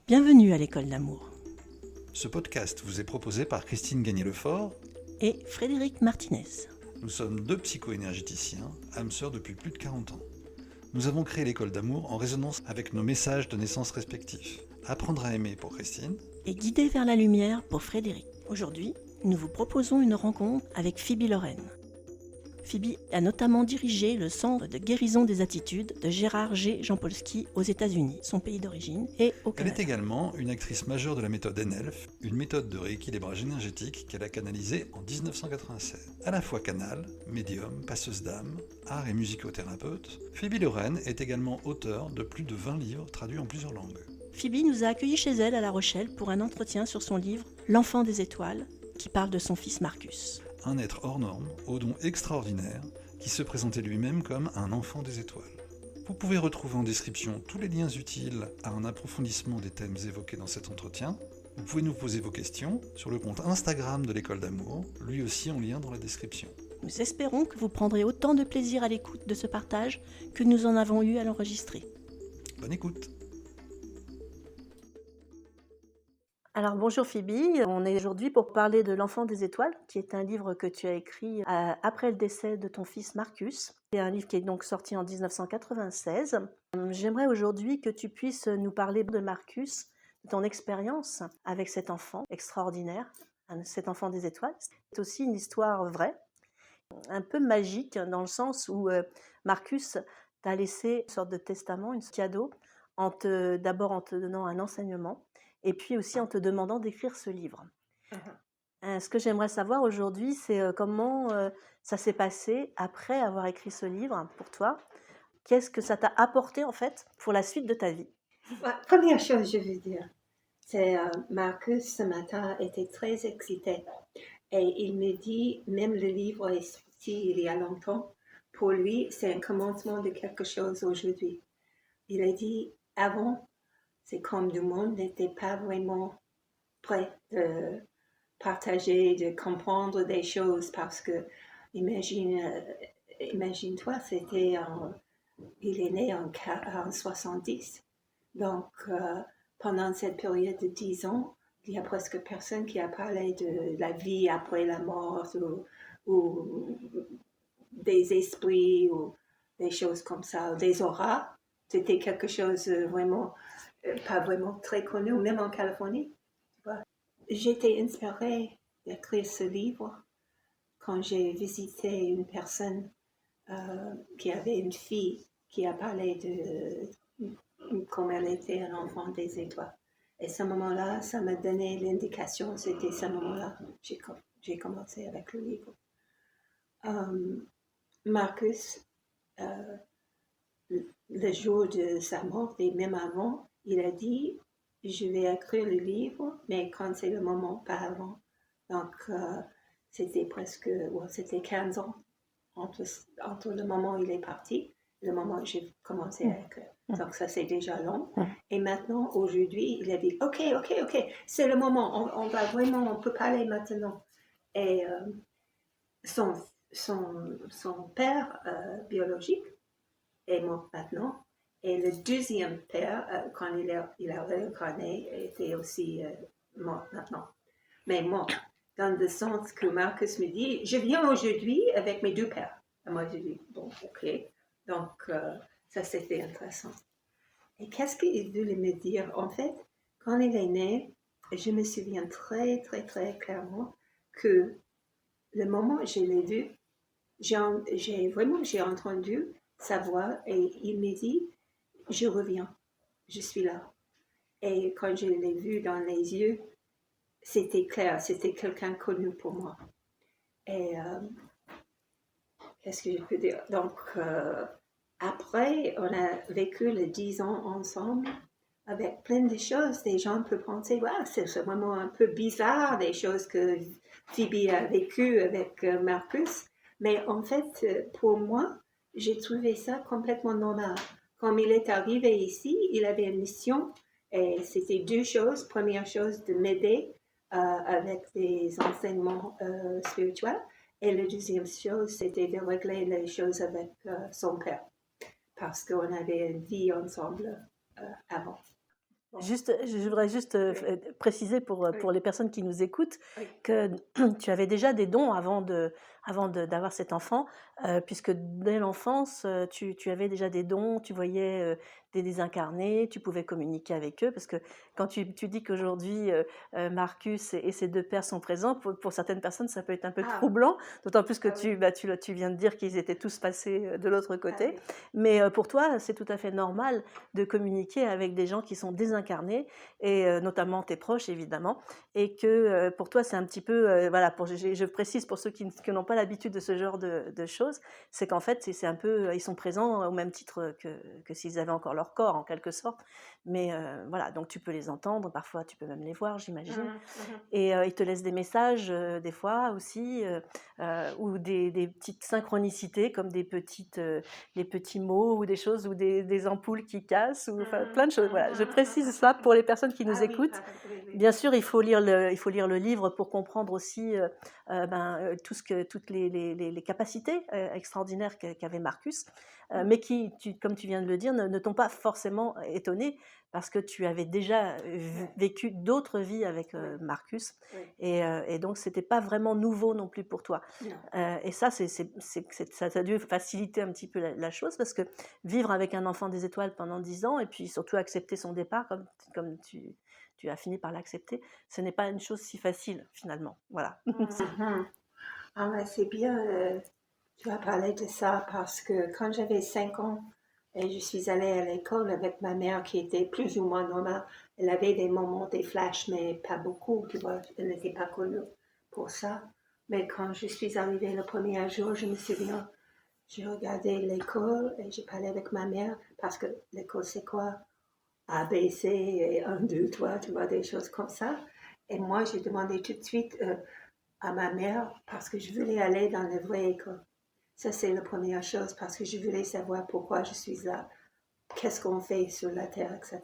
Bienvenue à l'école d'amour. Ce podcast vous est proposé par Christine Gagné-Lefort Et Frédéric Martinez. Nous sommes deux psycho-énergéticiens, âmes sœurs depuis plus de 40 ans. Nous avons créé l'école d'amour en résonance avec nos messages de naissance respectifs. Apprendre à aimer pour Christine. Et guidé vers la lumière pour Frédéric. Aujourd'hui, nous vous proposons une rencontre avec Phoebe Loren. Phoebe a notamment dirigé le centre de guérison des attitudes de Gérard G. Jampolsky aux États-Unis, son pays d'origine, et au Elle Canada. est également une actrice majeure de la méthode NELF, une méthode de rééquilibrage énergétique qu'elle a canalisée en 1996. À la fois canal, médium, passeuse d'âme, art et musicothérapeute, Phoebe Loren est également auteure de plus de 20 livres traduits en plusieurs langues. Phoebe nous a accueillis chez elle à La Rochelle pour un entretien sur son livre « L'enfant des étoiles » qui parle de son fils Marcus. Un être hors norme, aux dons extraordinaires, qui se présentait lui-même comme un enfant des étoiles. Vous pouvez retrouver en description tous les liens utiles à un approfondissement des thèmes évoqués dans cet entretien. Vous pouvez nous poser vos questions sur le compte Instagram de l'école d'amour, lui aussi en lien dans la description. Nous espérons que vous prendrez autant de plaisir à l'écoute de ce partage que nous en avons eu à l'enregistrer. Bonne écoute. Alors bonjour Phoebe, on est aujourd'hui pour parler de L'enfant des étoiles, qui est un livre que tu as écrit après le décès de ton fils Marcus. C'est un livre qui est donc sorti en 1996. J'aimerais aujourd'hui que tu puisses nous parler de Marcus, de ton expérience avec cet enfant extraordinaire, cet enfant des étoiles. C'est aussi une histoire vraie, un peu magique dans le sens où Marcus t'a laissé une sorte de testament, un cadeau, d'abord en te donnant un enseignement, et puis aussi en te demandant d'écrire ce livre. Ce que j'aimerais savoir aujourd'hui, c'est comment ça s'est passé après avoir écrit ce livre pour toi. Qu'est-ce que ça t'a apporté en fait pour la suite de ta vie? Première chose, je veux dire, c'est Marcus ce matin était très excité et il me dit, même le livre est sorti il y a longtemps, pour lui, c'est un commencement de quelque chose aujourd'hui. Il a dit, avant, c'est comme le monde n'était pas vraiment prêt de partager, de comprendre des choses parce que, imagine-toi, il est né en 70. Donc, pendant cette période de 10 ans, il y a presque personne qui a parlé de la vie après la mort ou des esprits ou des choses comme ça, des auras. C'était quelque chose vraiment, pas vraiment très connu, même en Californie. J'étais inspirée d'écrire ce livre quand j'ai visité une personne qui avait une fille qui a parlé de comme elle était un enfant des étoiles. Et ce moment-là, ça m'a donné l'indication, c'était ce moment-là que j'ai commencé avec le livre. Marcus, le jour de sa mort, et même avant, il a dit, je vais écrire le livre, mais quand c'est le moment, pas avant. Donc, c'était c'était 15 ans entre le moment où il est parti et le moment où j'ai commencé à écrire. Donc, ça, c'est déjà long. Et maintenant, aujourd'hui, il a dit, OK, c'est le moment, on va vraiment, on peut parler maintenant. Et son père biologique est mort maintenant. Et le deuxième père, quand il a réincarné, était aussi mort maintenant. Mais mort, dans le sens que Marcus me dit, je viens aujourd'hui avec mes deux pères. Et moi, je dis, bon, OK. Donc, ça, c'était intéressant. Et qu'est-ce qu'il voulait me dire? En fait, quand il est né, je me souviens très, très, très clairement que le moment où je l'ai vu, j'ai entendu sa voix et il me dit, je reviens, je suis là. Et quand je l'ai vu dans les yeux, c'était clair, c'était quelqu'un connu pour moi. Et qu'est-ce que je peux dire? Donc, après, on a vécu les 10 ans ensemble avec plein de choses. Des gens peuvent penser, wow, c'est vraiment un peu bizarre, des choses que Phoebe a vécues avec Marcus. Mais en fait, pour moi, j'ai trouvé ça complètement normal. Comme il est arrivé ici, il avait une mission et c'était deux choses. Première chose, de m'aider avec des enseignements spirituels. Et la deuxième chose, c'était de régler les choses avec son père. Parce qu'on avait une vie ensemble avant. Bon, Je voudrais juste préciser pour oui, les personnes qui nous écoutent oui. que tu avais déjà des dons d'avoir cet enfant, puisque dès l'enfance, tu avais déjà des dons, tu voyais des désincarnés, tu pouvais communiquer avec eux, parce que quand tu dis qu'aujourd'hui Marcus et ses deux pères sont présents, pour certaines personnes ça peut être un peu Ah, troublant, d'autant plus que ah oui, tu viens de dire qu'ils étaient tous passés de l'autre ah côté. oui. Mais pour toi, c'est tout à fait normal de communiquer avec des gens qui sont désincarnés, et notamment tes proches évidemment, et que pour toi c'est un petit peu, voilà, je précise pour ceux qui n'ont pas l'habitude de ce genre de choses, c'est qu'en fait c'est un peu, ils sont présents au même titre que s'ils avaient encore leur corps en quelque sorte, mais voilà, donc tu peux les entendre, parfois tu peux même les voir, j'imagine. Mhm, mhm. Et ils te laissent des messages des fois aussi, ou des petites synchronicités comme des petits mots ou des choses, ou des ampoules qui cassent, ou enfin Mhm, plein de choses. Voilà, je mhm, précise mhm, ça mhm. pour les personnes qui nous Ah oui, écoutent. oui, oui. Bien sûr, il faut lire le livre pour comprendre aussi toutes les capacités extraordinaires qu'avait Marcus, Mhm, mais qui, comme tu viens de le dire, ne t'ont pas forcément étonné, parce que tu avais déjà ouais, vécu d'autres vies avec oui, Marcus, oui. et donc c'était pas vraiment nouveau non plus pour toi. Non. Et ça, ça a dû faciliter un petit peu la chose, parce que vivre avec un enfant des étoiles pendant 10 ans, et puis surtout accepter son départ, comme tu as fini par l'accepter, ce n'est pas une chose si facile finalement. Voilà. Mhm. Ah ouais, c'est bien, tu as parlé de ça parce que quand j'avais 5 ans et je suis allée à l'école avec ma mère qui était plus ou moins normale, elle avait des moments, des flashs, mais pas beaucoup, tu vois, elle n'était pas connue pour ça. Mais quand je suis arrivée le premier jour, je me souviens, j'ai regardé l'école et j'ai parlé avec ma mère parce que l'école c'est quoi? A, B, C et 1, 2, 3, tu vois, des choses comme ça. Et moi, j'ai demandé tout de suite à ma mère parce que je voulais aller dans la vraie école. Ça, c'est la première chose parce que je voulais savoir pourquoi je suis là, qu'est-ce qu'on fait sur la terre, etc.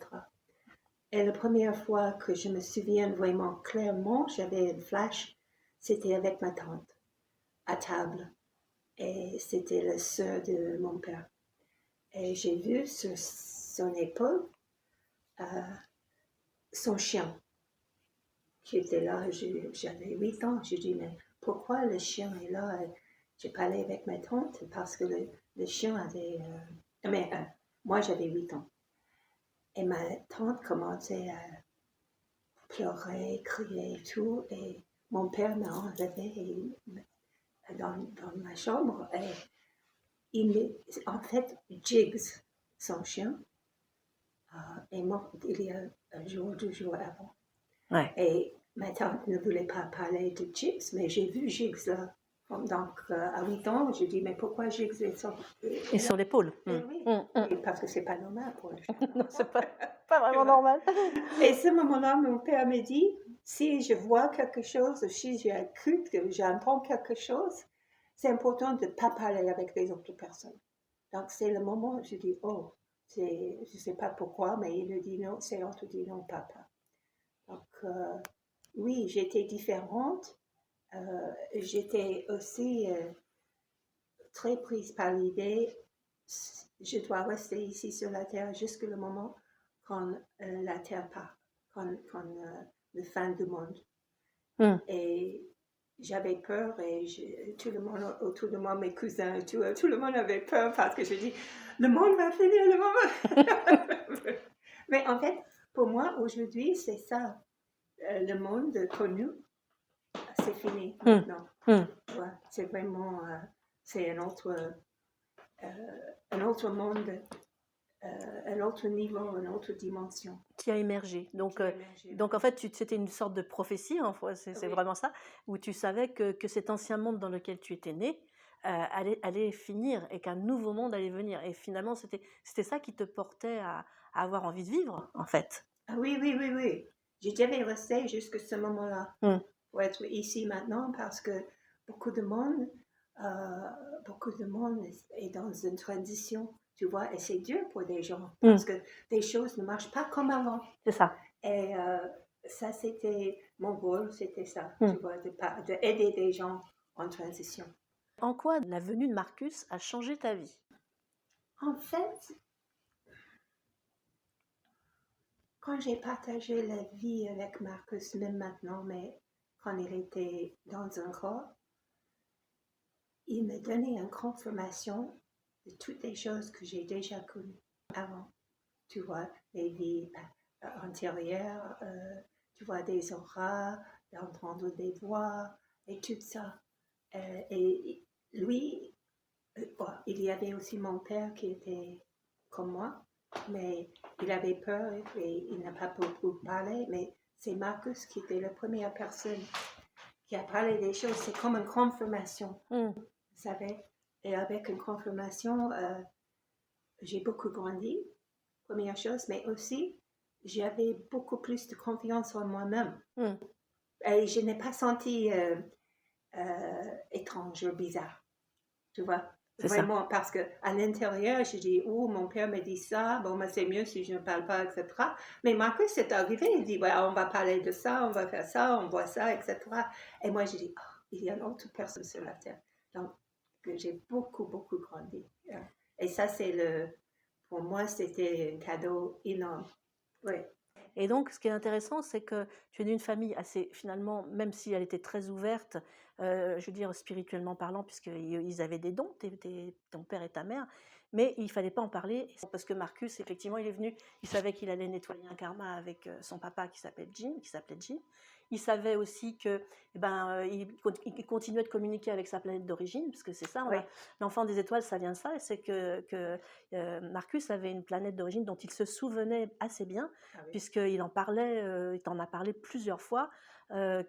Et la première fois que je me souviens vraiment clairement, j'avais un flash, c'était avec ma tante à table. Et c'était la sœur de mon père. Et j'ai vu sur son épaule euh, son chien qui était là. J'avais 8 ans. J'ai dit, mais pourquoi le chien est là? J'ai parlé avec ma tante parce que le chien avait... mais moi, j'avais 8 ans. Et ma tante commençait à pleurer, crier et tout. Et mon père m'a enlevé dans ma chambre. En fait, Jigs, son chien, est mort il y a un jour, 2 jours avant. Ouais. Et ma tante ne voulait pas parler de Jigs, mais j'ai vu Jigs là. Donc, à 8 ans, je dis, mais pourquoi Jigs est Et là? sur l'épaule. Et oui, oui, parce que c'est pas normal pour un chien. Non, c'est pas Tu vraiment vois? normal. Et ce moment-là, mon père me dit, si je vois quelque chose, si j'écoute, j'entends quelque chose, c'est important de ne pas parler avec les autres personnes. Donc, c'est le moment où je dis, oh, je ne sais pas pourquoi, mais il me dit non, c'est on te dit non, papa. Donc, oui, j'étais différente. J'étais aussi très prise par l'idée, je dois rester ici sur la Terre jusqu'au moment quand la Terre part, quand la fin du monde. Mm. Et j'avais peur et tout le monde autour de moi, mes cousins et tout le monde avait peur parce que je dis, le monde va finir, le monde. Mais en fait, pour moi, aujourd'hui, c'est ça. Le monde connu, c'est fini Mm. maintenant. Mm. Ouais, c'est vraiment, c'est un autre monde, un autre niveau, une autre dimension Qui a émergé. qui a émergé. Donc en fait, c'était une sorte de prophétie, hein, c'est Oui, vraiment ça, où tu savais que cet ancien monde dans lequel tu étais né allait finir, et qu'un nouveau monde allait venir. Et finalement, c'était ça qui te portait à avoir envie de vivre, en fait. ah, oui, oui, oui, oui. J'ai jamais resté jusqu'à ce moment-là Mm. pour être ici maintenant parce que beaucoup de monde, euh, beaucoup de monde est dans une transition, tu vois, et c'est dur pour des gens parce Mm. que des choses ne marchent pas comme avant. C'est ça. Et ça, c'était mon rôle, c'était ça, Mm. tu vois, de aider des gens en transition. En quoi la venue de Marcus a changé ta vie? En fait, Quand j'ai partagé la vie avec Marcus, même maintenant, mais quand il était dans un corps, il me donnait une confirmation de toutes les choses que j'ai déjà connues avant. Tu vois, les vies antérieures, tu vois des auras, d'entendre des voix et tout ça. Et lui, bon, il y avait aussi mon père qui était comme moi, mais il avait peur et il n'a pas beaucoup parlé, mais c'est Marcus qui était la première personne qui a parlé des choses. C'est comme une confirmation, Mm. vous savez. Et avec une confirmation, j'ai beaucoup grandi, première chose, mais aussi j'avais beaucoup plus de confiance en moi-même. Mm. Et je n'ai pas senti étrange ou bizarre, tu vois. C'est ça. Vraiment, parce qu'à l'intérieur, je dis, oh, mon père me dit ça, bon, c'est mieux si je ne parle pas, etc. Mais Marcus c'est arrivé, il dit, ouais, on va parler de ça, on va faire ça, on voit ça, etc. Et moi, je dis, oh, il y a une autre personne sur la terre. Donc, j'ai beaucoup, beaucoup grandi. Et ça, pour moi, c'était un cadeau énorme. Oui. Et donc, ce qui est intéressant, c'est que tu es d'une famille assez, finalement, même si elle était très ouverte, je veux dire spirituellement parlant, puisqu'ils avaient des dons, ton père et ta mère, mais il ne fallait pas en parler, parce que Marcus, effectivement, il est venu, il savait qu'il allait nettoyer un karma avec son papa qui s'appelait Jim. Il savait aussi que, il continuait de communiquer avec sa planète d'origine, parce que c'est ça, Oui. l'enfant des étoiles, ça vient de ça, c'est que Marcus avait une planète d'origine dont il se souvenait assez bien, Ah oui. puisqu'il en parlait, il t'en a parlé plusieurs fois,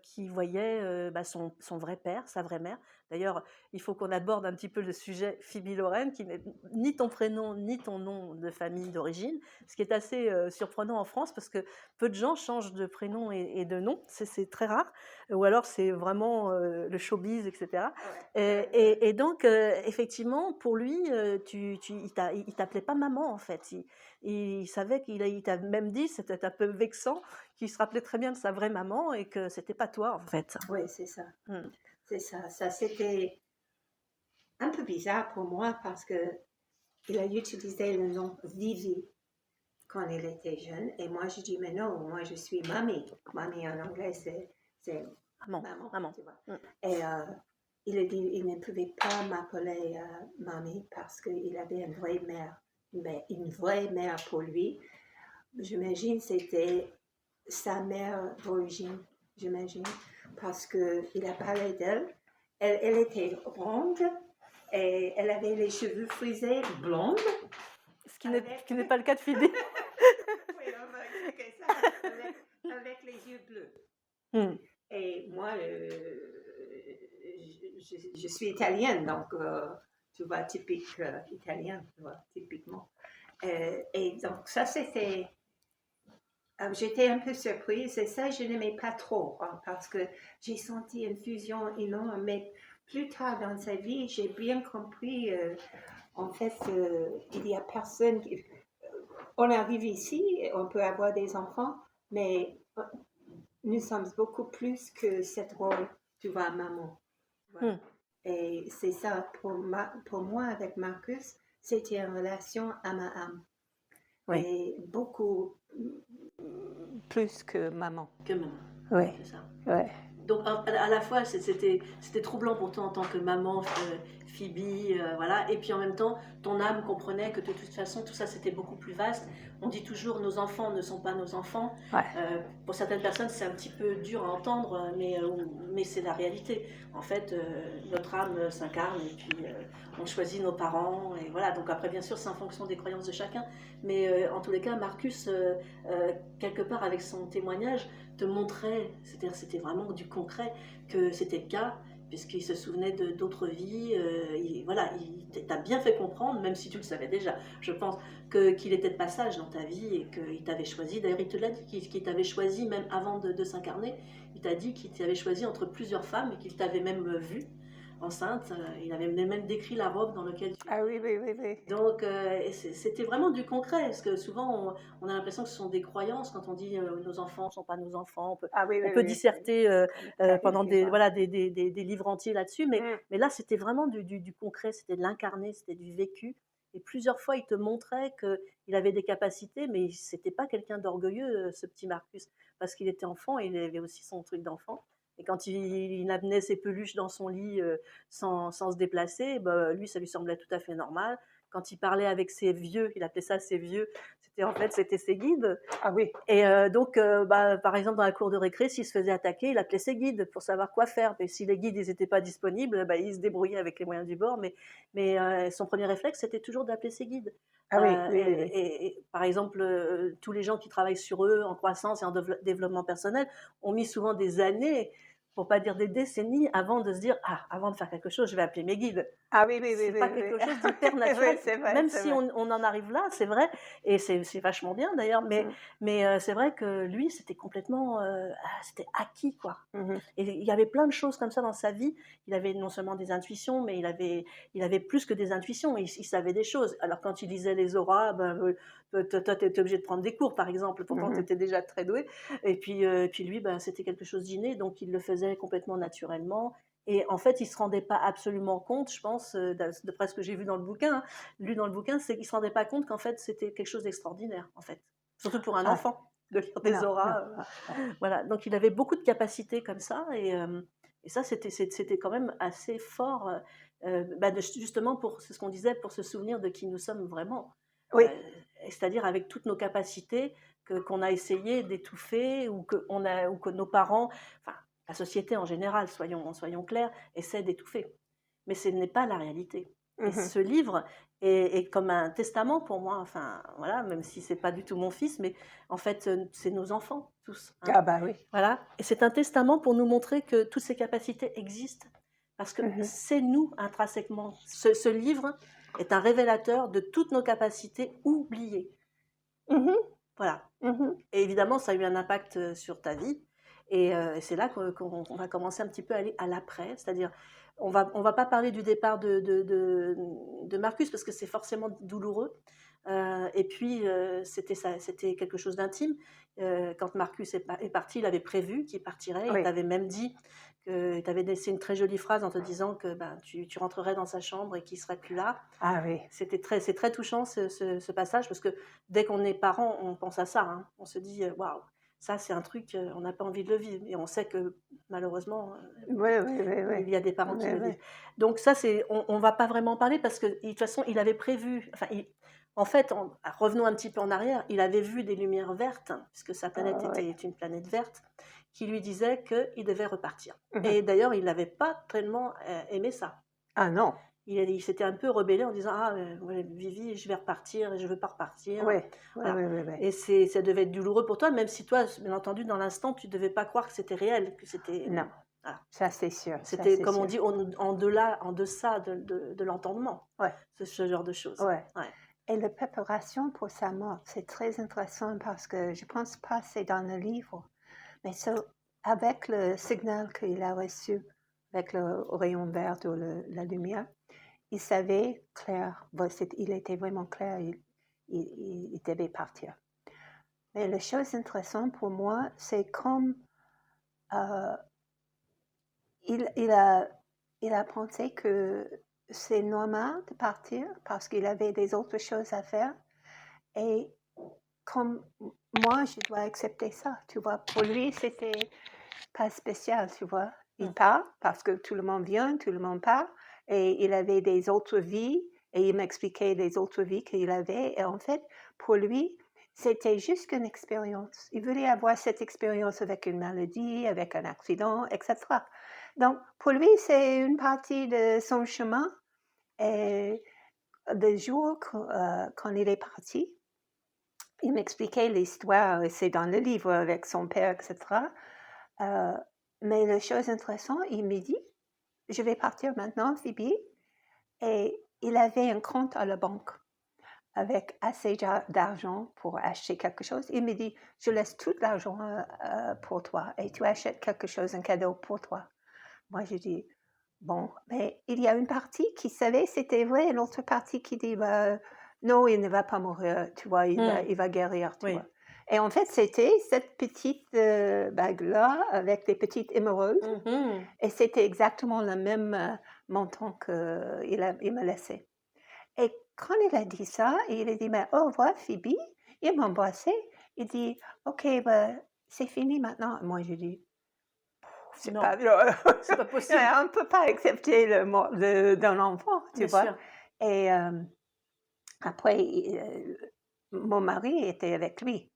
qu'il voyait son vrai père, sa vraie mère. D'ailleurs, il faut qu'on aborde un petit peu le sujet Phoebe Lorraine, qui n'est ni ton prénom ni ton nom de famille d'origine, ce qui est assez surprenant en France, parce que peu de gens changent de prénom et de nom, c'est très rare, ou alors c'est vraiment le showbiz, etc. Et donc, effectivement, pour lui, il t'appelait pas maman, en fait. Il savait il t'a même dit, c'était un peu vexant, qu'il se rappelait très bien de sa vraie maman et que c'était pas toi, en fait. Oui, c'est ça. Mm. C'est ça. Ça, c'était un peu bizarre pour moi parce que il a utilisé le nom Vivi quand il était jeune. Et moi, je dis, mais non, moi, je suis mamie. Mamie en anglais, c'est maman. Tu vois. Mm. Et il a dit, il ne pouvait pas m'appeler mamie parce qu'il avait une vraie mère. Mais une vraie mère pour lui, j'imagine, c'était sa mère d'origine, j'imagine, parce qu'il a parlé d'elle. Elle était ronde et elle avait les cheveux frisés blondes. Ce qui n'est pas le cas de Phoebe. Oui, on va expliquer ça. Avec les yeux bleus. Mm. Et moi, je suis italienne, donc tu vois, typique italienne, tu vois, typiquement. Et donc ça, c'était... j'étais un peu surprise et ça, je n'aimais pas trop hein, parce que j'ai senti une fusion énorme. Mais plus tard dans sa vie, j'ai bien compris, en fait, il n'y a personne qui... On arrive ici, on peut avoir des enfants, mais nous sommes beaucoup plus que cette rôle, tu vois, maman. Voilà. Et c'est ça, pour moi, avec Marcus, c'était une relation âme à âme. Oui. Et beaucoup plus que maman. Que maman. Oui. C'est ça. Ouais. Donc à la fois c'était troublant pour toi en tant que maman, Phoebe, voilà, et puis en même temps ton âme comprenait que de toute façon tout ça c'était beaucoup plus vaste. On dit toujours nos enfants ne sont pas nos enfants. Ouais. Pour certaines personnes c'est un petit peu dur à entendre, mais c'est la réalité. En fait, notre âme s'incarne et puis on choisit nos parents et voilà. Donc après bien sûr c'est en fonction des croyances de chacun, mais en tous les cas Marcus quelque part avec son témoignage te montrait, c'est-à-dire c'était vraiment du concret, que c'était le cas, puisqu'il se souvenait d'autres vies, il t'a bien fait comprendre, même si tu le savais déjà, je pense, qu'il était de passage dans ta vie et qu'il t'avait choisi, d'ailleurs il te l'a dit, qu'il t'avait choisi même avant de s'incarner, il t'a dit qu'il t'avait choisi entre plusieurs femmes et qu'il t'avait même vu enceinte, il avait même décrit la robe dans laquelle tu... Ah oui. Donc c'était vraiment du concret, parce que souvent on a l'impression que ce sont des croyances quand on dit nos enfants ne sont pas nos enfants, on peut disserter pendant des livres entiers là-dessus, mais là c'était vraiment du concret, c'était de l'incarné, c'était du vécu, Et plusieurs fois, il te montrait qu'il avait des capacités, mais c'était pas quelqu'un d'orgueilleux, ce petit Marcus, parce qu'il était enfant et il avait aussi son truc d'enfant. Et quand il amenait ses peluches dans son lit sans se déplacer, bah, lui, ça lui semblait tout à fait normal. Quand il parlait avec ses vieux, il appelait ça ses vieux, c'était ses guides. Ah oui. Et donc, bah, par exemple, dans la cour de récré, s'il se faisait attaquer, il appelait ses guides pour savoir quoi faire. Et si les guides n'étaient pas disponibles, bah, il se débrouillait avec les moyens du bord. Mais son premier réflexe, c'était toujours d'appeler ses guides. Ah oui, oui, oui, oui. Et par exemple, tous les gens qui travaillent sur eux en croissance et en développement personnel ont mis souvent des années, pour pas dire des décennies, avant de se dire avant de faire quelque chose, je vais appeler mes guides. Ah oui, oui, oui, C'est oui, pas oui. quelque chose d'hyper naturel, Oui, c'est vrai, même c'est si vrai. on en arrive là, c'est vrai, et c'est vachement bien d'ailleurs, Mm. mais c'est vrai que lui, c'était complètement, c'était acquis, quoi. Mhm. Et il y avait plein de choses comme ça dans sa vie. Il avait non seulement des intuitions, mais il avait plus que des intuitions. Il savait des choses. Alors quand il lisait les auras, ben, toi, tu étais obligé de prendre des cours, par exemple. Pourtant, tu Mhm. étais déjà très doué. Et puis lui, ben, c'était quelque chose d'inné, donc il le faisait complètement naturellement. Et en fait, il ne se rendait pas absolument compte, je pense, d'après ce que j'ai vu dans le bouquin, hein, lu dans le bouquin, c'est qu'il ne se rendait pas compte qu'en fait, c'était quelque chose d'extraordinaire, en fait. Surtout pour un Ah, enfant, de lire des non, non, auras. non, non. Voilà, donc il avait beaucoup de capacités comme ça, et ça, c'était quand même assez fort, bah, justement, c'est ce qu'on disait, pour se souvenir de qui nous sommes vraiment. Oui. C'est-à-dire avec toutes nos capacités qu'on a essayé d'étouffer, ou que nos parents, enfin, la société en général, soyons clairs, essaie d'étouffer. Mais ce n'est pas la réalité. Et Mhm. ce livre est comme un testament pour moi, enfin, voilà, même si c'est pas du tout mon fils, mais en fait, c'est nos enfants, tous, hein. Ah bah oui. Voilà, et c'est un testament pour nous montrer que toutes ces capacités existent, parce que Mhm. c'est nous intrinsèquement. Ce livre est un révélateur de toutes nos capacités oubliées. Mhm. Voilà. Mhm. Et évidemment, ça a eu un impact sur ta vie. Et c'est là qu'on va commencer un petit peu à aller à l'après. C'est-à-dire, on va pas parler du départ de Marcus, parce que c'est forcément douloureux. Et puis, c'était quelque chose d'intime. Quand Marcus est parti, il avait prévu qu'il partirait. Il Oui. t'avait même dit il t'avait laissé une très jolie phrase en te disant que ben, tu rentrerais dans sa chambre et qu'il ne serait plus là. Ah oui. C'est très touchant, ce passage, parce que dès qu'on est parent, on pense à ça, hein. On se dit waouh, ça c'est un truc, on n'a pas envie de le vivre, et on sait que malheureusement, Oui, oui, oui, oui. il y a des parents qui Oui, le oui. vivent. Donc ça, on va pas vraiment en parler, parce que de toute façon, il avait prévu, enfin, en fait, revenons un petit peu en arrière, il avait vu des lumières vertes, puisque sa planète Ah oui. était une planète verte, qui lui disait qu'il devait repartir. Mhm. Et d'ailleurs, il n'avait pas tellement aimé ça. Ah non. Il s'était un peu rebellé en disant ouais, Vivi, je vais repartir et je veux pas repartir. Oui, oui, Voilà. oui, oui, oui. Et ça devait être douloureux pour toi, même si toi, bien entendu, dans l'instant, tu devais pas croire que c'était réel, que c'était. Non, Voilà. ça c'est sûr. Ça C'était, c'est comme on sûr. dit, en deçà de l'entendement, Ouais, ce genre de choses. ouais. Ouais. Et la préparation pour sa mort, c'est très intéressant parce que je pense pas c'est dans le livre, mais avec le signal qu'il a reçu, avec le rayon vert ou la lumière, il savait clair, il était vraiment clair, il devait partir. Mais la chose intéressante pour moi, c'est comme euh, il a pensé que c'est normal de partir parce qu'il avait des autres choses à faire. Et comme moi, je dois accepter ça, tu vois. Pour lui, c'était pas spécial, tu vois. Il part parce que tout le monde vient, tout le monde part. Et il avait des autres vies. Et il m'expliquait les autres vies qu'il avait. Et en fait, pour lui, c'était juste une expérience. Il voulait avoir cette expérience avec une maladie, avec un accident, etc. Donc, pour lui, c'est une partie de son chemin. Et le jour quand il est parti, il m'expliquait l'histoire, c'est dans le livre avec son père, etc. Mais la chose intéressante, il me dit, je vais partir maintenant, Phoebe. Et il avait un compte à la banque avec assez d'argent pour acheter quelque chose. Il me dit, je laisse tout l'argent pour toi et tu achètes quelque chose, un cadeau pour toi. Moi, je dis, bon, mais il y a une partie qui savait c'était vrai et l'autre partie qui dit, non, il ne va pas mourir, tu vois, il va guérir, tu vois. Et en fait, c'était cette petite bague-là avec des petites émeraudes. Et c'était exactement le même montant qu'il me laissait. Et quand il a dit ça, il a dit, mais au revoir, Phoebe. Il m'a embrassé. Il dit, OK, ben, c'est fini maintenant. Moi, je dis, c'est Non, pas, c'est pas possible. on ne peut pas accepter le mort d'un enfant, tu Bien vois. sûr. Et après, mon mari était avec lui.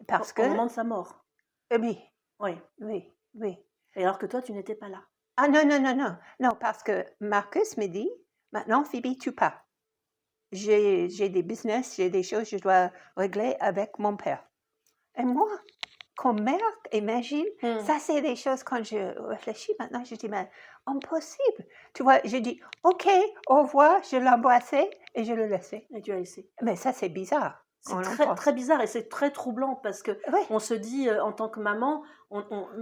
Parce Au que, moment de sa mort. oui, Oui. oui, oui. Et alors que toi, tu n'étais pas là. Ah non, non, non, non. Non, parce que Marcus me dit, maintenant, Phoebe, tu pars. J'ai des business, j'ai des choses que je dois régler avec mon père. Et moi, comme mère, imagine, ça c'est des choses quand je réfléchis maintenant, je dis, mais impossible. Tu vois, je dis, OK, au revoir, je l'ai embrassé et je le laissé. Et tu as laissé. Mais ça c'est bizarre. C'est On très, pense. très bizarre et c'est très troublant parce que Oui, on se dit, en tant que maman,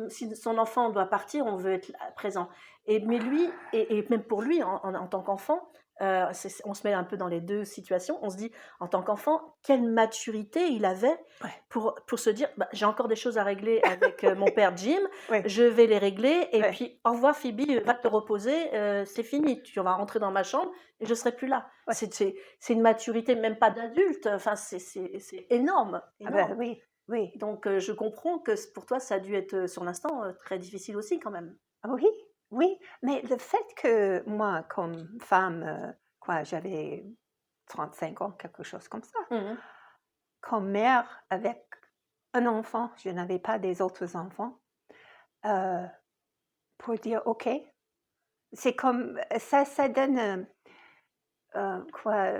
si son enfant doit partir, on veut être présent. Mais lui, et même pour lui, en tant qu'enfant, on se met un peu dans les deux situations. On se dit, en tant qu'enfant, quelle maturité il avait Ouais. pour se dire, bah, j'ai encore des choses à régler avec mon père Jim, oui, je vais les régler, et Ouais. puis au revoir Phoebe, va te reposer, c'est fini, tu vas rentrer dans ma chambre et je serai plus là. Ouais. C'est une maturité même pas d'adulte, enfin c'est énorme, ah ben énorme. oui, oui, Donc je comprends que pour toi ça a dû être sur l'instant très difficile aussi quand même. oui, oui. Mais le fait que moi, comme femme, quoi, j'avais 35 ans, quelque chose comme ça, Mhm. comme mère avec un enfant, je n'avais pas des autres enfants, pour dire OK. C'est comme ça donne quoi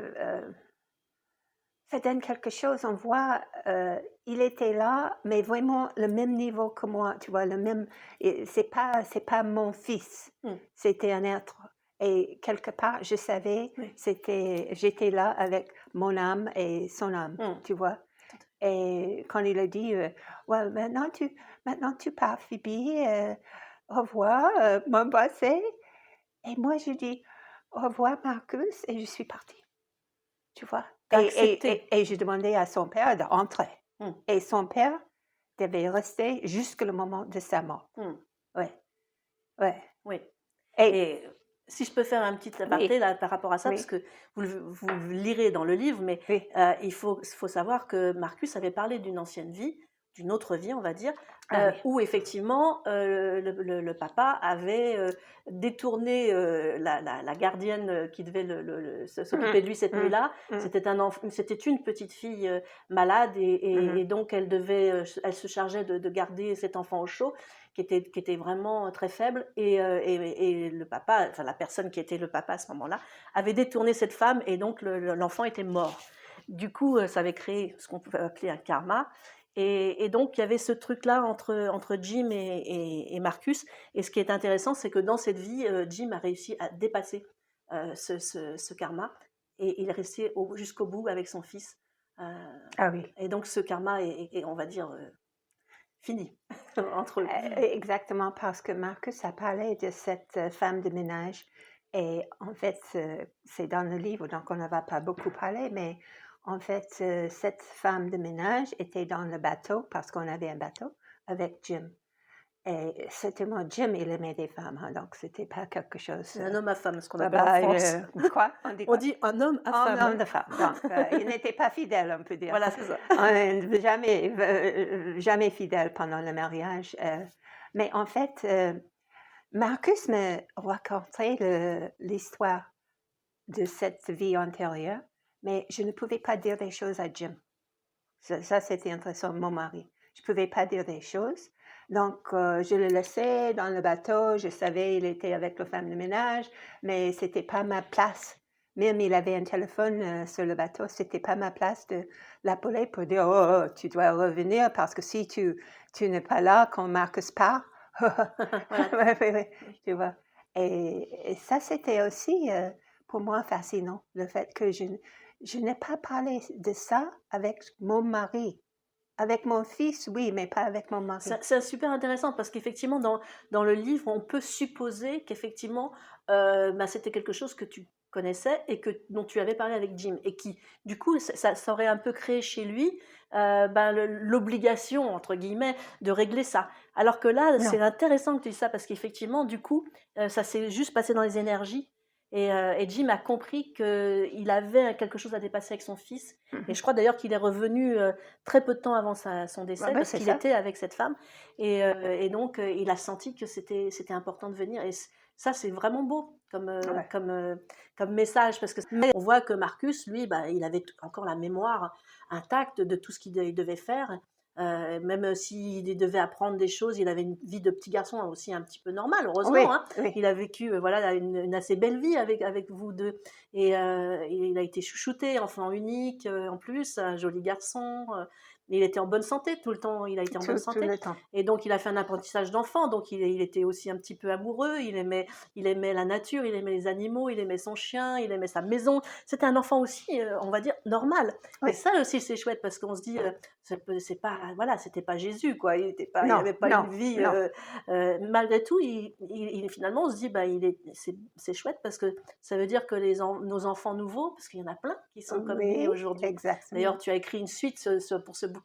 ça donne quelque chose. On voit il était là, mais vraiment le même niveau que moi, tu vois, le même. C'est pas mon fils, c'était un être. Et quelque part, je savais, Oui. j'étais là avec mon âme et son âme, tu vois. Et quand il a dit, ouais, maintenant tu pars, Phoebe, au revoir, m'embrasser. Et moi, je dis, au revoir, Marcus, et je suis partie, tu vois. T'as accepté. Et j'ai demandé à son père d'entrer. Et son père devait rester jusqu'au moment de sa mort. Ouais, ouais. Oui. Et, Et si je peux faire un petit aparté Oui. là, par rapport à ça, Oui. parce que vous le lirez dans le livre, mais Oui. il faut savoir que Marcus avait parlé d'une ancienne vie, d'une autre vie, on va dire, Ah oui. où effectivement le papa avait détourné la gardienne qui devait s'occuper de lui cette nuit-là. C'était une petite fille malade et donc elle se chargeait de garder cet enfant au chaud, qui était vraiment très faible, et le papa, enfin la personne qui était le papa à ce moment-là, avait détourné cette femme, et donc l'enfant était mort. Du coup, ça avait créé ce qu'on peut appeler un karma, et donc il y avait ce truc-là entre Jim et Marcus, et ce qui est intéressant, c'est que dans cette vie, Jim a réussi à dépasser ce karma, et il est resté jusqu'au bout avec son fils. Ah oui. Et donc ce karma est on va dire, fini entre eux. Exactement, parce que Marcus a parlé de cette femme de ménage. Et en fait, c'est dans le livre, donc on ne va pas beaucoup parler, mais en fait, cette femme de ménage était dans le bateau, parce qu'on avait un bateau, avec Jim. Et c'était moi, Jim, il aimait des femmes, hein, donc c'était pas quelque chose. C'est un homme à femme, ce qu'on appelle en France. Quoi? On dit On dit un homme à femme. Un homme de femme. Donc, il n'était pas fidèle, on peut dire. Voilà, c'est ça. Jamais fidèle pendant le mariage. Mais en fait, Marcus me racontait l'histoire de cette vie antérieure, mais je ne pouvais pas dire des choses à Jim. Ça c'était intéressant, mon mari. Je ne pouvais pas dire des choses. Donc, je le laissais dans le bateau. Je savais qu'il était avec la femme de ménage, mais ce n'était pas ma place. Même il avait un téléphone sur le bateau, ce n'était pas ma place de l'appeler pour dire « Oh, tu dois revenir parce que si tu n'es pas là quand Marcus part. » Tu vois. Et ça, c'était aussi pour moi fascinant, le fait que je n'ai pas parlé de ça avec mon mari. Avec mon fils, oui, mais pas avec mon mari. C'est super intéressant parce qu'effectivement, dans le livre, on peut supposer qu'effectivement, c'était quelque chose que tu connaissais et dont tu avais parlé avec Jim, et qui, du coup, ça aurait un peu créé chez lui l'obligation, entre guillemets, de régler ça. Alors que là, c'est intéressant que tu dises ça parce qu'effectivement, du coup, ça s'est juste passé dans les énergies. Et Jim a compris qu'il avait quelque chose à dépasser avec son fils. Et Mhm. je crois d'ailleurs qu'il est revenu très peu de temps avant son décès, Ouais, parce c'est qu'il ça. était avec cette femme. Et donc, il a senti que c'était important de venir. Et ça, c'est vraiment beau Ouais. comme message, parce que mais on voit que Marcus, lui, bah, il avait encore la mémoire intacte de tout ce qu'il devait faire. Même s'il devait apprendre des choses, il avait une vie de petit garçon aussi un petit peu normale, heureusement, Oui, hein. oui. Il a vécu voilà, une assez belle vie avec vous deux. Et il a été chouchouté, enfant unique en plus, un joli garçon. Il était en bonne santé tout le temps, il a été en bonne Tout santé. le temps. Et donc, il a fait un apprentissage d'enfant, donc il était aussi un petit peu amoureux, il aimait la nature, il aimait les animaux, il aimait son chien, il aimait sa maison. C'était un enfant aussi, on va dire, normal. Et Oui. ça aussi, c'est chouette, parce qu'on se dit, c'est pas, voilà, c'était pas Jésus, quoi. Il Non, avait pas non, une vie. non. Malgré tout, finalement, on se dit, bah, c'est chouette, parce que ça veut dire que nos enfants nouveaux, parce qu'il y en a plein qui sont comme lui Oui, aujourd'hui. exactement. D'ailleurs, tu as écrit une suite pour ce bouquin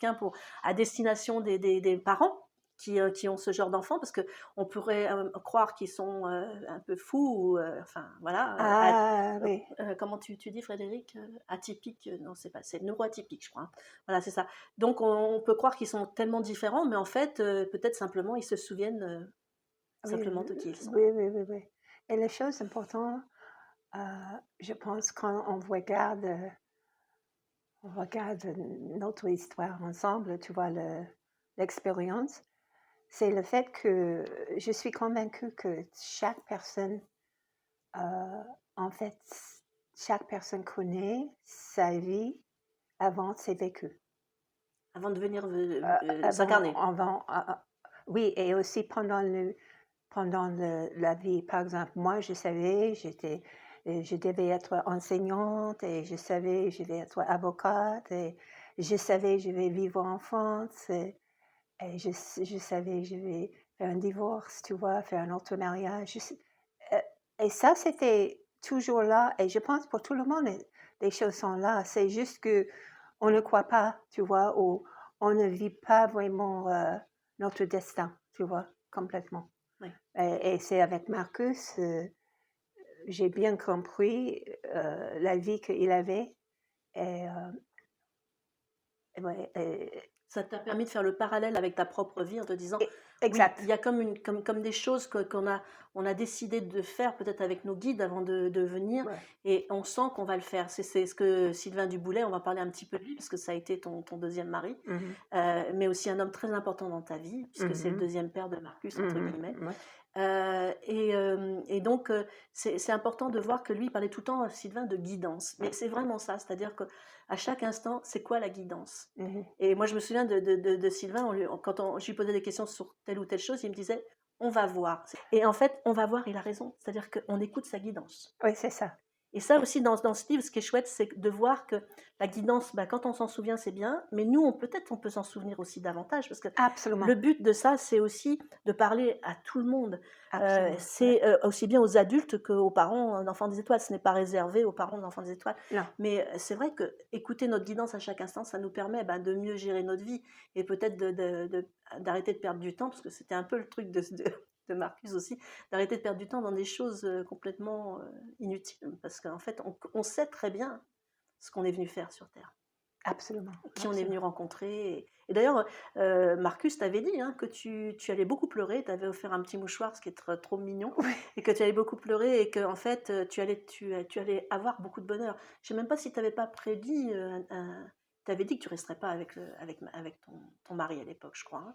à destination des parents qui ont ce genre d'enfants, parce qu'on pourrait croire qu'ils sont un peu fous, ou, enfin voilà, Ah, oui. comment tu dis, Frédéric, atypique, non, c'est neuroatypique, je crois, hein. Voilà, c'est ça. Donc on peut croire qu'ils sont tellement différents, mais en fait, peut-être simplement ils se souviennent Oui, simplement de qui ils sont. oui, oui, oui, oui. Et les choses importantes, euh, je pense, quand on regarde notre histoire ensemble, tu vois, l'expérience, c'est le fait que je suis convaincue que chaque personne, en fait, chaque personne connaît sa vie avant ses vécus. Avant de venir s'incarner. Oui, et aussi pendant la vie. Par exemple, moi, je savais, je devais être enseignante, et je savais, je vais être avocate, et je savais, je vais vivre en France, et je savais, je vais faire un divorce, tu vois, faire un autre mariage. Et ça, c'était toujours là, et je pense pour tout le monde, les choses sont là. C'est juste que on ne croit pas, tu vois, ou on ne vit pas vraiment notre destin, tu vois, complètement. Oui. Et c'est avec Marcus, j'ai bien compris la vie qu'il avait. Et, ouais, Ça t'a permis de faire le parallèle avec ta propre vie en te disant, oui, exact. il y a comme des choses on a décidé de faire peut-être avec nos guides avant de venir, Ouais. et on sent qu'on va le faire. C'est ce que Sylvain Duboulet, on va parler un petit peu de lui, parce que ça a été ton deuxième mari, Mhm. mais aussi un homme très important dans ta vie, puisque c'est le deuxième père de Marcus, entre guillemets. Ouais. Et donc, c'est important de voir que lui, il parlait tout le temps, Sylvain, de guidance. Mais c'est vraiment ça, c'est-à-dire qu'à chaque instant, c'est quoi la guidance? Mhm. Et moi, je me souviens de Sylvain, quand je lui posais des questions sur telle ou telle chose, il me disait, on va voir. Et en fait, on va voir, il a raison. C'est-à-dire qu'on écoute sa guidance. Oui, c'est ça. Et ça aussi, dans ce livre, ce qui est chouette, c'est de voir que la guidance, bah, quand on s'en souvient, c'est bien, mais nous, peut-être on peut s'en souvenir aussi davantage, parce que Absolument. le but de ça, c'est aussi de parler à tout le monde. Absolument. C'est aussi bien aux adultes qu'aux parents d'enfants des étoiles. Ce n'est pas réservé aux parents d'enfants des étoiles. Non. Mais c'est vrai que écouter notre guidance à chaque instant, ça nous permet de mieux gérer notre vie, et peut-être d'arrêter de perdre du temps, parce que c'était un peu le truc de Marcus aussi, d'arrêter de perdre du temps dans des choses complètement inutiles, parce qu'en fait, on sait très bien ce qu'on est venu faire sur Terre. Absolument. Qui on est venu rencontrer. Et d'ailleurs, Marcus t'avait dit que tu allais beaucoup pleurer, tu avais offert un petit mouchoir, ce qui est trop mignon, Oui. et que tu allais beaucoup pleurer, et que en fait, tu allais avoir beaucoup de bonheur. Je ne sais même pas si tu n'avais pas prédit, tu avais dit que tu ne resterais pas avec ton mari à l'époque, je crois.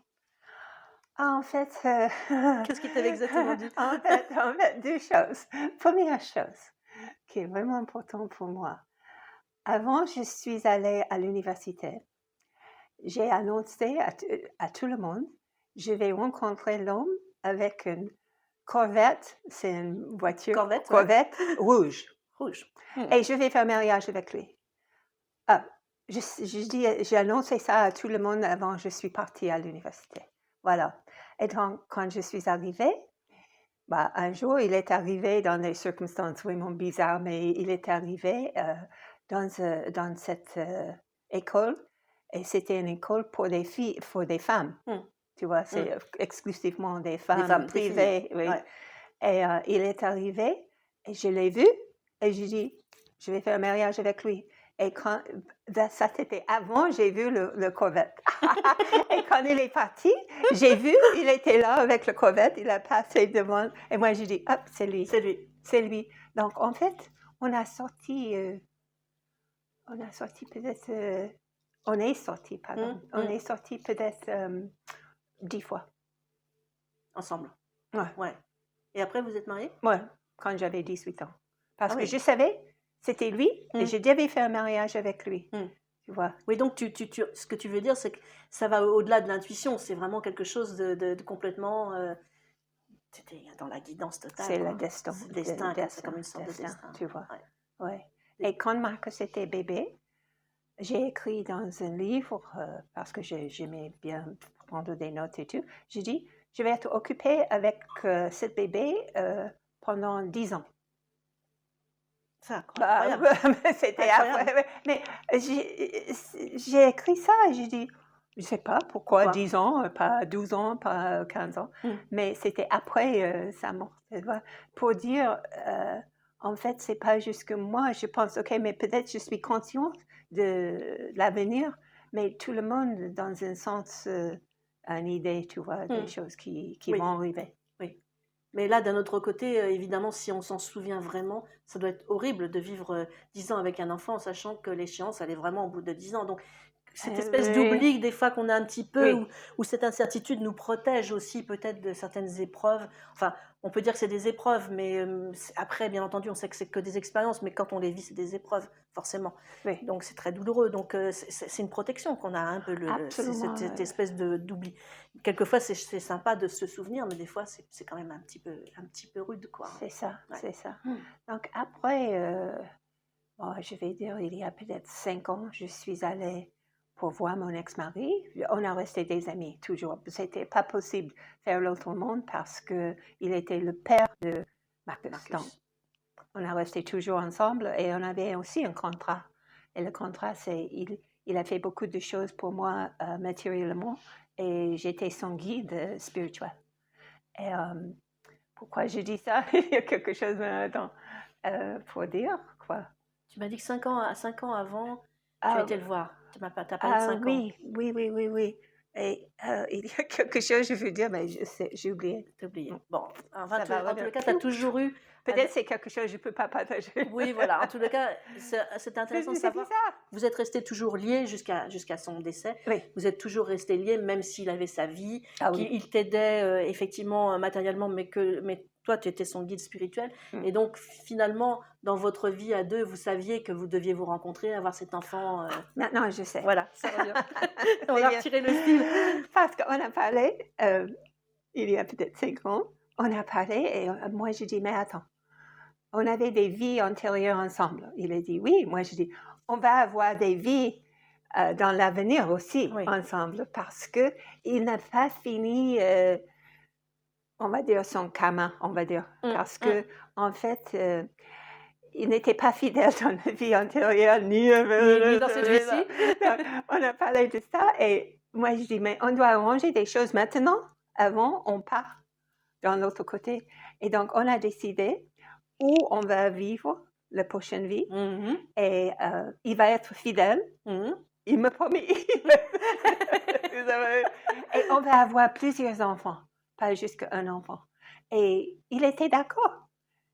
En fait, Qu'est-ce qu'il t'avait exactement dit? en fait, deux choses. Première chose qui est vraiment importante pour moi. Avant, je suis allée à l'université. J'ai annoncé à tout le monde, je vais rencontrer l'homme avec une Corvette, c'est une voiture, Corvette rouge. Et je vais faire mariage avec lui. J'ai annoncé ça à tout le monde avant je suis partie à l'université. Voilà. Et donc, quand je suis arrivée, un jour, il est arrivé dans des circonstances vraiment bizarres, mais il est arrivé dans cette école, et c'était une école pour des filles, pour des femmes. Tu vois, c'est exclusivement des femmes privées. Oui. Ouais. Et il est arrivé, et je l'ai vu, Et j'ai dit, je vais faire un mariage avec lui. Et quand ça c'était avant, j'ai vu le Corvette. Et quand il est parti, j'ai vu, il était là avec le Corvette, il a passé devant. Et moi, j'ai dit, hop, c'est lui. C'est lui. C'est lui. Donc, en fait, on a sorti peut-être, on est sorti, pardon. On est sorti peut-être 10 fois. Ensemble. Ouais. Ouais. Et après, vous êtes mariés? Ouais, quand j'avais 18 ans. Parce Ah que oui. je savais, c'était lui, et je devais faire un mariage avec lui. Tu vois. Oui, donc ce que tu veux dire, c'est que ça va au-delà de l'intuition. C'est vraiment quelque chose de complètement... c'était dans la guidance totale. C'est quoi. le destin. C'est le destin, quoi. C'est comme une sorte de destin. Tu vois. Ouais. Ouais. Et quand Marcus était bébé, j'ai écrit dans un livre, parce que j'aimais bien prendre des notes et tout, j'ai dit, je vais être occupée avec ce bébé pendant 10 ans. C'est incroyable. C'était Incroyable. après. Mais j'ai écrit ça et j'ai dit, je ne sais pas pourquoi 10 ans, pas 12 ans, pas 15 ans. Mais c'était après sa mort. tu vois. Pour dire, en fait, ce n'est pas juste que moi, je pense, OK, mais peut-être je suis consciente de l'avenir, mais tout le monde, dans un sens, a une idée, tu vois, des choses qui Oui. vont arriver. Oui. Mais là, d'un autre côté, évidemment, si on s'en souvient vraiment, ça doit être horrible de vivre 10 ans avec un enfant en sachant que l'échéance, elle est vraiment au bout de 10 ans. Donc, cette espèce d'oubli des fois qu'on a un petit peu, où cette incertitude nous protège aussi peut-être de certaines épreuves. Enfin, on peut dire que c'est des épreuves, mais après, bien entendu, on sait que c'est que des expériences, mais quand on les vit, c'est des épreuves, forcément. Oui. Donc, c'est très douloureux. Donc, c'est une protection qu'on a un peu, cette espèce d'oubli. Quelquefois, c'est sympa de se souvenir, mais des fois, c'est quand même un petit peu rude, quoi. C'est ça, c'est ça. Donc, après, je vais dire, il y a peut-être 5 ans, je suis allée pour voir mon ex-mari. On a resté des amis, toujours. C'était pas possible de faire l'autre monde parce qu'il était le père de Marcus. Donc, on a resté toujours ensemble et on avait aussi un contrat. Et le contrat, c'est il a fait beaucoup de choses pour moi matériellement et j'étais son guide spirituel. Et pourquoi je dis ça? Il y a quelque chose pour dire, quoi. Tu m'as dit que 5 ans avant, tu as été le voir. Tu m'as pas parlé de 5 ans. Oui. Et il y a quelque chose, je veux dire, mais j'ai oublié. T'as oublié. Bon, en tout cas, tu as tout. toujours eu... Peut-être c'est quelque chose que je ne peux pas partager. Oui, voilà. En tout cas, c'est intéressant de savoir. Vous êtes restés toujours liés jusqu'à son décès. Oui. Vous êtes toujours restés liés, même s'il avait sa vie. Oui. Il t'aidait effectivement matériellement, mais toi, tu étais son guide spirituel. Et donc, finalement, dans votre vie à deux, vous saviez que vous deviez vous rencontrer, avoir cet enfant. Maintenant, je sais. Voilà, ça revient. On a retiré le fil. Parce qu'on a parlé, il y a peut-être 5 ans, on a parlé et moi, je dis, mais attends, on avait des vies antérieures ensemble. Il a dit, oui. Moi, je dis, on va avoir des vies dans l'avenir aussi ensemble parce qu'il n'a pas fini... on va dire son karma, on va dire, parce que en fait, il n'était pas fidèle dans la vie antérieure, ni dans cette vie-ci. On a parlé de ça et moi je dis, mais on doit arranger des choses maintenant, avant on part dans l'autre côté. Et donc on a décidé où on va vivre la prochaine vie et il va être fidèle. Il me promet. Et on va avoir plusieurs enfants. Pas juste qu'un enfant. Et il était d'accord.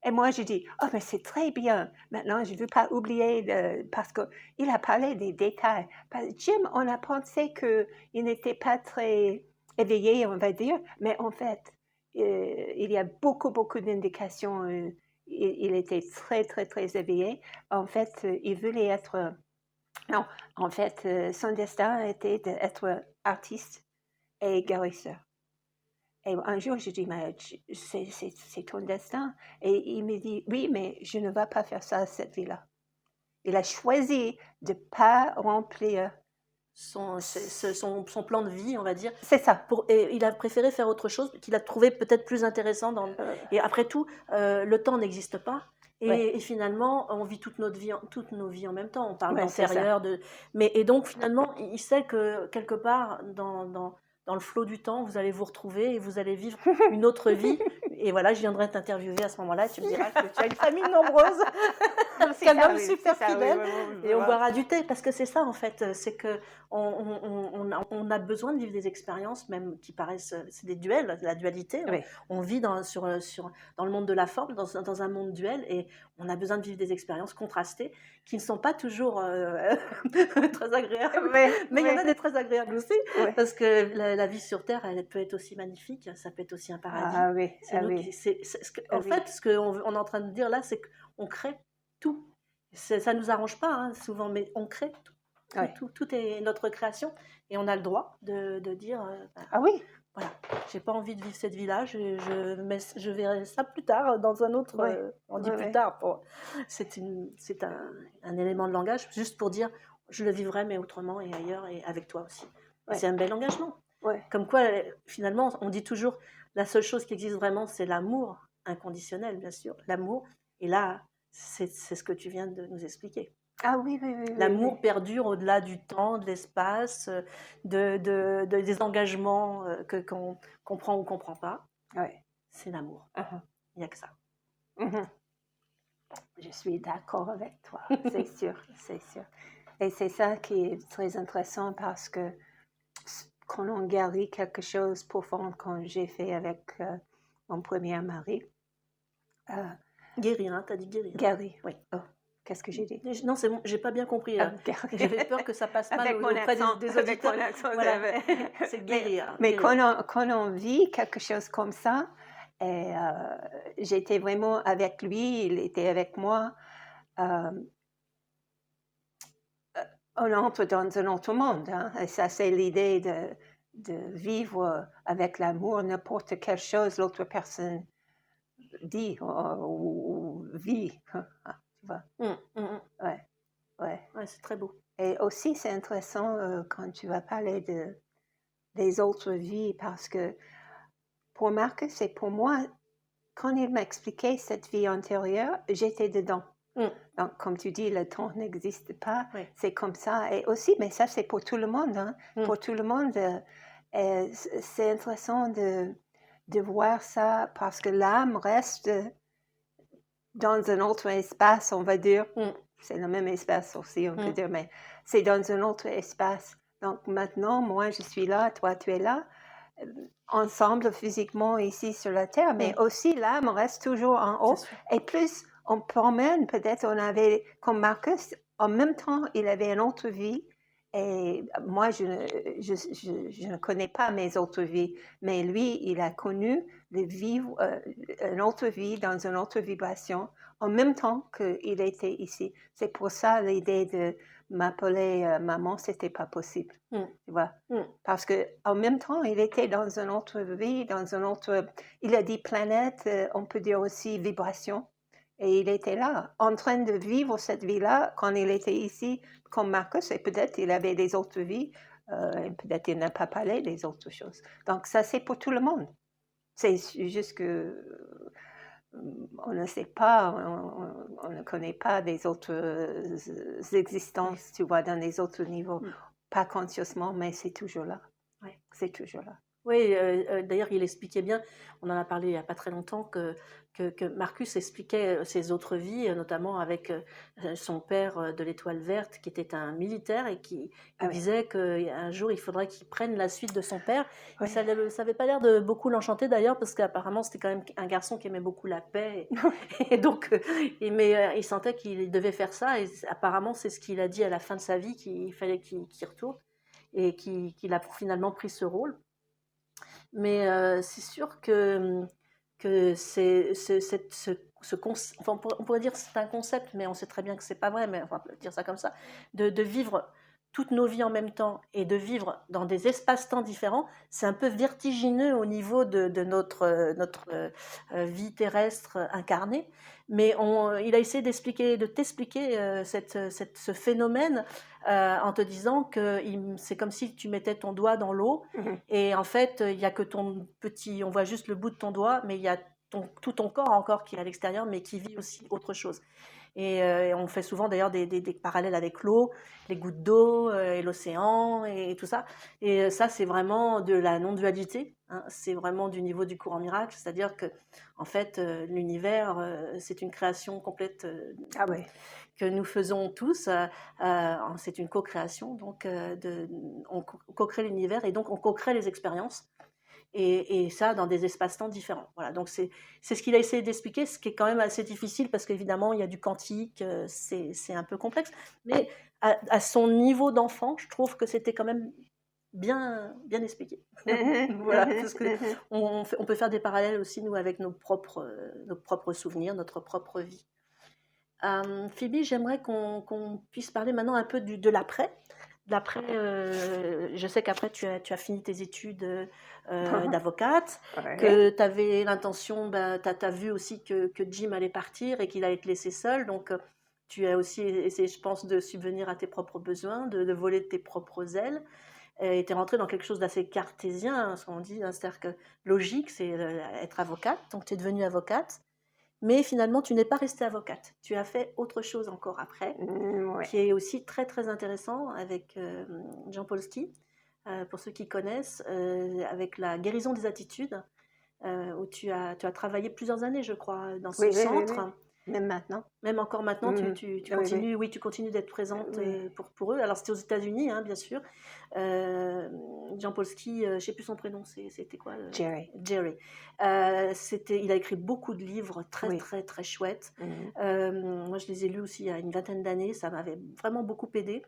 Et moi, je dis, oh, mais c'est très bien. Maintenant, je ne veux pas oublier, parce qu'il a parlé des détails. Jim, on a pensé qu'il n'était pas très éveillé, on va dire, mais en fait, il y a beaucoup d'indications. Il était très, très, très éveillé. En fait, il voulait être... non, en fait, son destin était d'être artiste et guérisseur. Et un jour, je dis, mais c'est ton destin. Et il me dit, oui, mais je ne vais pas faire ça, cette vie-là. Il a choisi de ne pas remplir son plan de vie, on va dire. C'est ça. Et il a préféré faire autre chose qu'il a trouvé peut-être plus intéressant. Et après tout, le temps n'existe pas. Et finalement, on vit toutes nos vies en même temps. On parle d'antérieur. Et donc, finalement, il sait que quelque part, dans le flot du temps, vous allez vous retrouver et vous allez vivre une autre vie, Et voilà, je viendrai t'interviewer à ce moment-là. Et tu me diras que tu as une famille nombreuse, C'est qu'un ça, homme oui, super c'est ça, oui, fidèle. oui, oui, oui, Et on oui. boira du thé, parce que c'est ça en fait, c'est que on a besoin de vivre des expériences, même qui paraissent, c'est des duels, la dualité. Oui, On vit dans le monde de la forme, dans un monde duel, et on a besoin de vivre des expériences contrastées qui ne sont pas toujours très agréables. oui, Mais il y en a oui, des très agréables aussi, oui. parce que la vie sur Terre, elle peut être aussi magnifique, ça peut être aussi un paradis. Ah oui, C'est ah nous oui, en ah oui. fait, ce qu'on est en train de dire là, c'est qu'on crée tout. Ça ne nous arrange pas, hein, souvent, mais on crée tout. Ouais. Tout est notre création, et on a le droit de dire, Ah oui, voilà, j'ai pas envie de vivre cette vie-là, mais je verrai ça plus tard dans un autre. ouais, On dit ouais, plus ouais. tard, c'est un élément de langage, juste pour dire je le vivrai, mais autrement et ailleurs, et avec toi aussi. Et Ouais. c'est un bel engagement. Ouais. Comme quoi, finalement, on dit toujours la seule chose qui existe vraiment, c'est l'amour inconditionnel, bien sûr, l'amour. Et là, c'est ce que tu viens de nous expliquer. Ah oui, oui, oui, oui, L'amour oui. perdure au-delà du temps, de l'espace, des engagements qu'on prend ou qu'on ne prend pas. Ouais. C'est l'amour. Mhm, Il n'y a que ça. mhm. Je suis d'accord avec toi, c'est sûr, c'est sûr. Et c'est ça qui est très intéressant parce que quand on guérit quelque chose de profond, comme j'ai fait avec mon premier mari, Guérir, hein, t'as dit guérir. guéri. Oui. Oh, qu'est-ce que j'ai dit? Non, c'est bon, j'ai pas bien compris. Guéri. J'avais peur que ça passe mal Avec mon auprès accent, des avec auditeurs. mon accent, Voilà. j'avais- C'est guérir. Mais guérir. quand on vit quelque chose comme ça, et j'étais vraiment avec lui, il était avec moi, on entre dans un autre monde. Hein, et ça, c'est l'idée de vivre avec l'amour n'importe quelle chose l'autre personne dit ou vit. Tu vois? Ouais, ouais. Ouais, c'est très beau. Et aussi, c'est intéressant quand tu vas parler des autres vies, parce que pour Marcus et pour moi, quand il m'expliquait cette vie antérieure, j'étais dedans. Donc, comme tu dis, le temps n'existe pas, Oui. c'est comme ça. Et aussi, mais ça, c'est pour tout le monde. Hein. Pour tout le monde, c'est intéressant de voir ça, parce que l'âme reste dans un autre espace, on va dire. C'est le même espace aussi, on peut dire, mais c'est dans un autre espace. Donc maintenant, moi, je suis là, toi, tu es là, ensemble physiquement ici sur la Terre, mais aussi l'âme reste toujours en haut. Et plus on promène, peut-être on avait, comme Marcus, en même temps, il avait une autre vie. Et moi, je ne connais pas mes autres vies, mais lui, il a connu de vivre une autre vie dans une autre vibration en même temps qu'il était ici. C'est pour ça l'idée de m'appeler maman, c'était pas possible, tu vois. Parce que en même temps, il était dans une autre vie, dans une autre, il a dit planète, on peut dire aussi vibration. Et il était là, en train de vivre cette vie-là quand il était ici, comme Marcus, et peut-être il avait des autres vies, et peut-être il n'a pas parlé des autres choses. Donc ça, c'est pour tout le monde. C'est juste que on ne sait pas, on ne connaît pas des autres existences, tu vois, dans les autres niveaux. Pas consciemment, mais c'est toujours là. Ouais. C'est toujours là. Oui, d'ailleurs, il expliquait bien, on en a parlé il n'y a pas très longtemps, que Marcus expliquait ses autres vies, notamment avec son père de l'Étoile Verte, qui était un militaire, et qui disait qu'un jour, il faudrait qu'il prenne la suite de son père. Oui. Ça n'avait pas l'air de beaucoup l'enchanter, d'ailleurs, parce qu'apparemment, c'était quand même un garçon qui aimait beaucoup la paix. Et donc, mais il sentait qu'il devait faire ça, et apparemment, c'est ce qu'il a dit à la fin de sa vie, qu'il fallait qu'il retourne, et qu'il a finalement pris ce rôle. Mais c'est sûr que c'est enfin, on pourrait dire que c'est un concept, mais on sait très bien que c'est pas vrai, mais on va dire ça comme ça, de vivre toutes nos vies en même temps et de vivre dans des espaces-temps différents, c'est un peu vertigineux au niveau de notre vie terrestre incarnée. Mais il a essayé de t'expliquer ce phénomène en te disant que c'est comme si tu mettais ton doigt dans l'eau et en fait, il n'y a que on voit juste le bout de ton doigt, mais il y a tout ton corps encore qui est à l'extérieur, mais qui vit aussi autre chose. Et on fait souvent d'ailleurs des parallèles avec l'eau, les gouttes d'eau et l'océan et tout ça. Et ça, c'est vraiment de la non-dualité, hein. C'est vraiment du niveau du courant miracle, c'est-à-dire que en fait, l'univers, c'est une création complète Ah oui. que nous faisons tous. C'est une co-création, donc on co-crée l'univers et donc on co-crée les expériences. Et ça dans des espaces-temps différents. Voilà, donc c'est ce qu'il a essayé d'expliquer, ce qui est quand même assez difficile parce qu'évidemment il y a du quantique, c'est un peu complexe, mais à son niveau d'enfant, je trouve que c'était quand même bien expliqué. Voilà, parce que on peut faire des parallèles aussi nous avec nos propres souvenirs, notre propre vie. Phoebe, j'aimerais qu'on puisse parler maintenant un peu de l'après. D'après, je sais qu'après tu as fini tes études d'avocate, Ouais. que tu avais l'intention, tu as vu aussi que Jim allait partir et qu'il allait te laisser seul, donc tu as aussi essayé, je pense, de subvenir à tes propres besoins, de voler de tes propres ailes, et tu es rentrée dans quelque chose d'assez cartésien, hein, ce qu'on dit, hein, c'est-à-dire que logique, c'est être avocate, donc tu es devenue avocate, mais finalement tu n'es pas restée avocate, tu as fait autre chose encore après, Ouais. qui est aussi très très intéressant avec Jean Polsky, pour ceux qui connaissent, avec la guérison des attitudes, où tu as travaillé plusieurs années, je crois, dans ce Oui, oui, oui, centre. oui. Même maintenant. Même encore maintenant, Mhm. tu Oui, oui. continues, oui, tu continues d'être présente Oui. pour eux. Alors c'était aux États-Unis, hein, bien sûr. Jean Polsky, je ne sais plus son prénom, c'était quoi Jerry. Jerry. Il a écrit beaucoup de livres très Oui. très très chouettes. Mhm. Moi, je les ai lus aussi il y a une vingtaine d'années. Ça m'avait vraiment beaucoup aidé.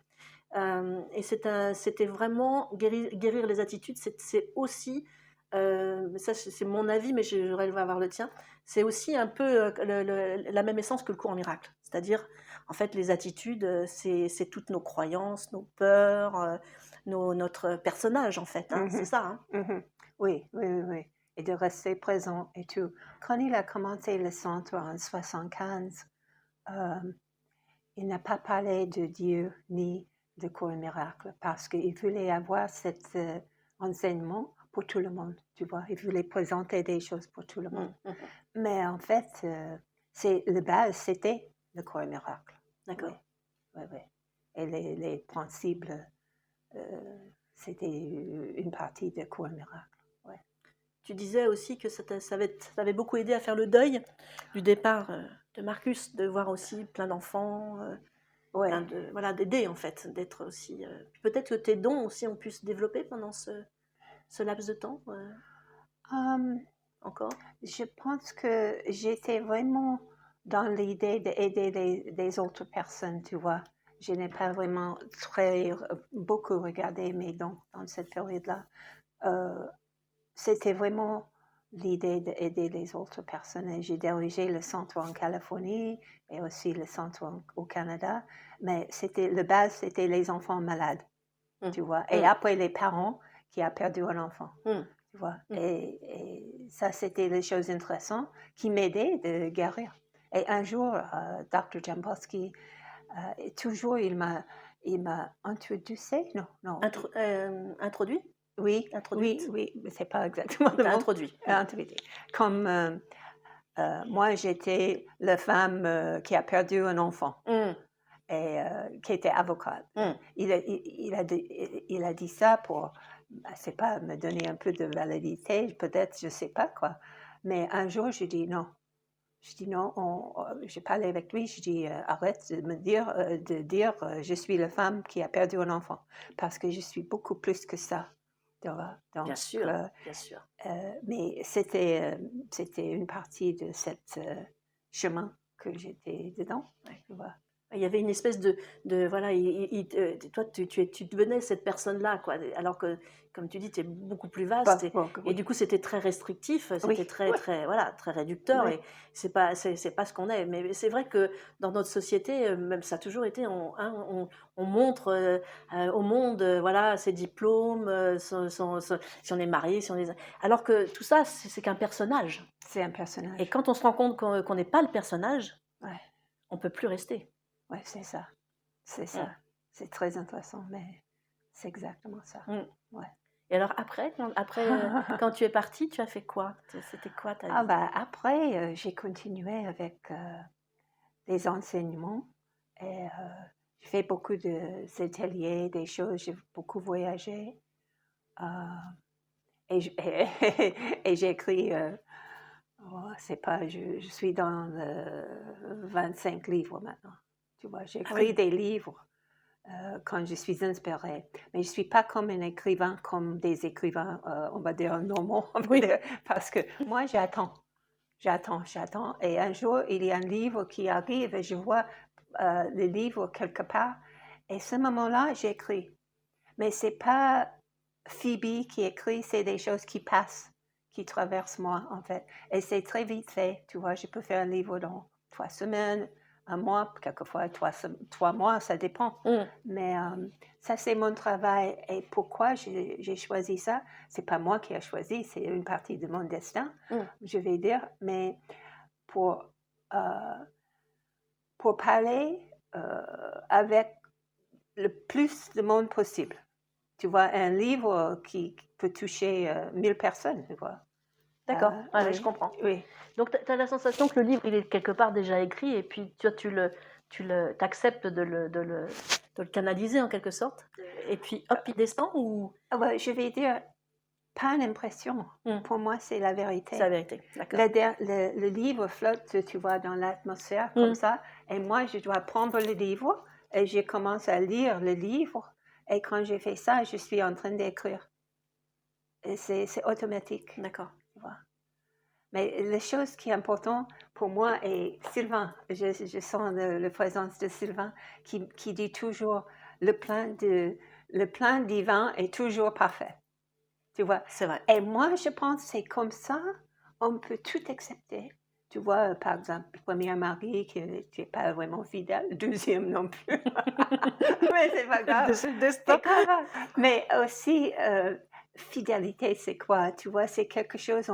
Et c'était vraiment guérir les attitudes. C'est aussi, ça c'est mon avis, mais j'aurais aimé avoir le tien. C'est aussi un peu la même essence que le courant miracle. C'est-à-dire, en fait, les attitudes, c'est toutes nos croyances, nos peurs, notre personnage, en fait, hein. C'est Mhm. ça, hein. Mhm. Oui, oui, oui, oui. Et de rester présent et tout. Quand il a commencé le centre en 75, il n'a pas parlé de Dieu ni de cours miracle parce qu'il voulait avoir cet enseignement pour tout le monde, tu vois. Il voulait présenter des choses pour tout le monde. Mais en fait, le base, c'était le cours miracle. D'accord. Oui, oui, oui. Et les principes, c'était une partie de cours miracle. Ouais. Tu disais aussi que ça t'avait beaucoup aidé à faire le deuil du départ de Marcus, de voir aussi plein d'enfants, Ouais. voilà, d'aider en fait, d'être aussi. Peut-être que tes dons aussi ont pu se développer pendant ce laps de temps encore. Je pense que j'étais vraiment dans l'idée d'aider les autres personnes, tu vois. Je n'ai pas vraiment beaucoup regardé mes dons dans cette période-là. C'était vraiment l'idée d'aider les autres personnes. Et j'ai dirigé le centre en Californie et aussi le centre au Canada. Mais le base, c'était les enfants malades, tu vois. Et après, les parents qui ont perdu un enfant, tu vois. Et ça, c'était les choses intéressantes qui m'aidaient de guérir. Et un jour, Dr. Jampolsky, toujours, il m'a introduit, non. Introduit. Oui, Introduite. oui, mais c'est pas exactement Il le t'a mot. introduit. Introduit. Comme moi, j'étais la femme qui a perdu un enfant et qui était avocate. Il a dit ça pour, c'est pas me donner un peu de validité, peut-être, je sais pas quoi. Mais un jour, je dis non. Je dis non, j'ai parlé avec lui, je dis arrête de dire je suis la femme qui a perdu un enfant, parce que je suis beaucoup plus que ça. Donc, Bien sûr, bien sûr. mais c'était une partie de cette chemin que j'étais dedans. Tu vois. Il y avait une espèce de voilà, toi tu devenais cette personne-là, quoi. Alors que, comme tu dis, tu es beaucoup plus vaste et Oui. du coup c'était très réstrictif, c'était Oui, très oui. très voilà, très réducteur Oui. et c'est pas ce qu'on est. Mais c'est vrai que dans notre société, même ça a toujours été, on montre au monde, voilà, ses diplômes, si on est marié, si on est, alors que tout ça c'est qu'un personnage. C'est un personnage. Et quand on se rend compte qu'on n'est pas le personnage, Ouais. on peut plus rester. Oui, c'est ça. C'est ça. C'est très intéressant, mais c'est exactement ça. Ouais. Et alors après, quand tu es partie, tu as fait quoi? C'était quoi ta vie? Après, j'ai continué avec des enseignements. Et j'ai fait beaucoup d'ateliers, des choses, j'ai beaucoup voyagé. Euh, et j'ai écrit, c'est pas, je suis dans 25 livres maintenant. Tu vois, Ah j'écris oui, des livres quand je suis inspirée. Mais je ne suis pas comme un écrivain, comme des écrivains, on va dire, normaux, oui, parce que moi, j'attends. Et un jour, il y a un livre qui arrive et je vois le livre quelque part. Et ce moment-là, j'écris. Mais ce n'est pas Phoebe qui écrit, c'est des choses qui passent, qui traversent moi, en fait. Et c'est très vite fait. Tu vois, je peux faire un livre dans 3 semaines, un mois, quelquefois 3 mois, ça dépend. mm, Mais ça, c'est mon travail. Et pourquoi j'ai choisi ça? C'est pas moi qui ai choisi, c'est une partie de mon destin, mm. je vais dire. Mais pour, euh, pour parler avec le plus de monde possible. Tu vois, un livre qui peut toucher 1000 personnes, tu vois. D'accord, ouais, je Oui, comprends. oui. Donc, tu as la sensation que le livre, il est quelque part déjà écrit, et puis t'acceptes de le canaliser en quelque sorte, et puis hop, il descend, ou Je vais dire, pas une impression. Hmm, Pour moi, c'est la c'est la vérité. vérité, d'accord. Le livre flotte, tu vois, dans l'atmosphère comme Hmm, ça. Et moi, je dois prendre le livre et je commence à lire le livre. Et quand j'ai fait ça, je suis en train d'écrire. Et c'est automatique, d'accord. tu vois. Mais la chose qui est importante pour moi est Sylvain. Je sens la présence de Sylvain qui dit toujours le plan divin est toujours parfait. Tu vois? C'est vrai. Et moi, je pense que c'est comme ça, on peut tout accepter. Tu vois, par exemple, le premier mari qui n'était pas vraiment fidèle, le deuxième non plus. Mais c'est pas grave. C'est le destin. C'est pas grave. Mais aussi, fidélité, c'est quoi? Tu vois, c'est quelque chose,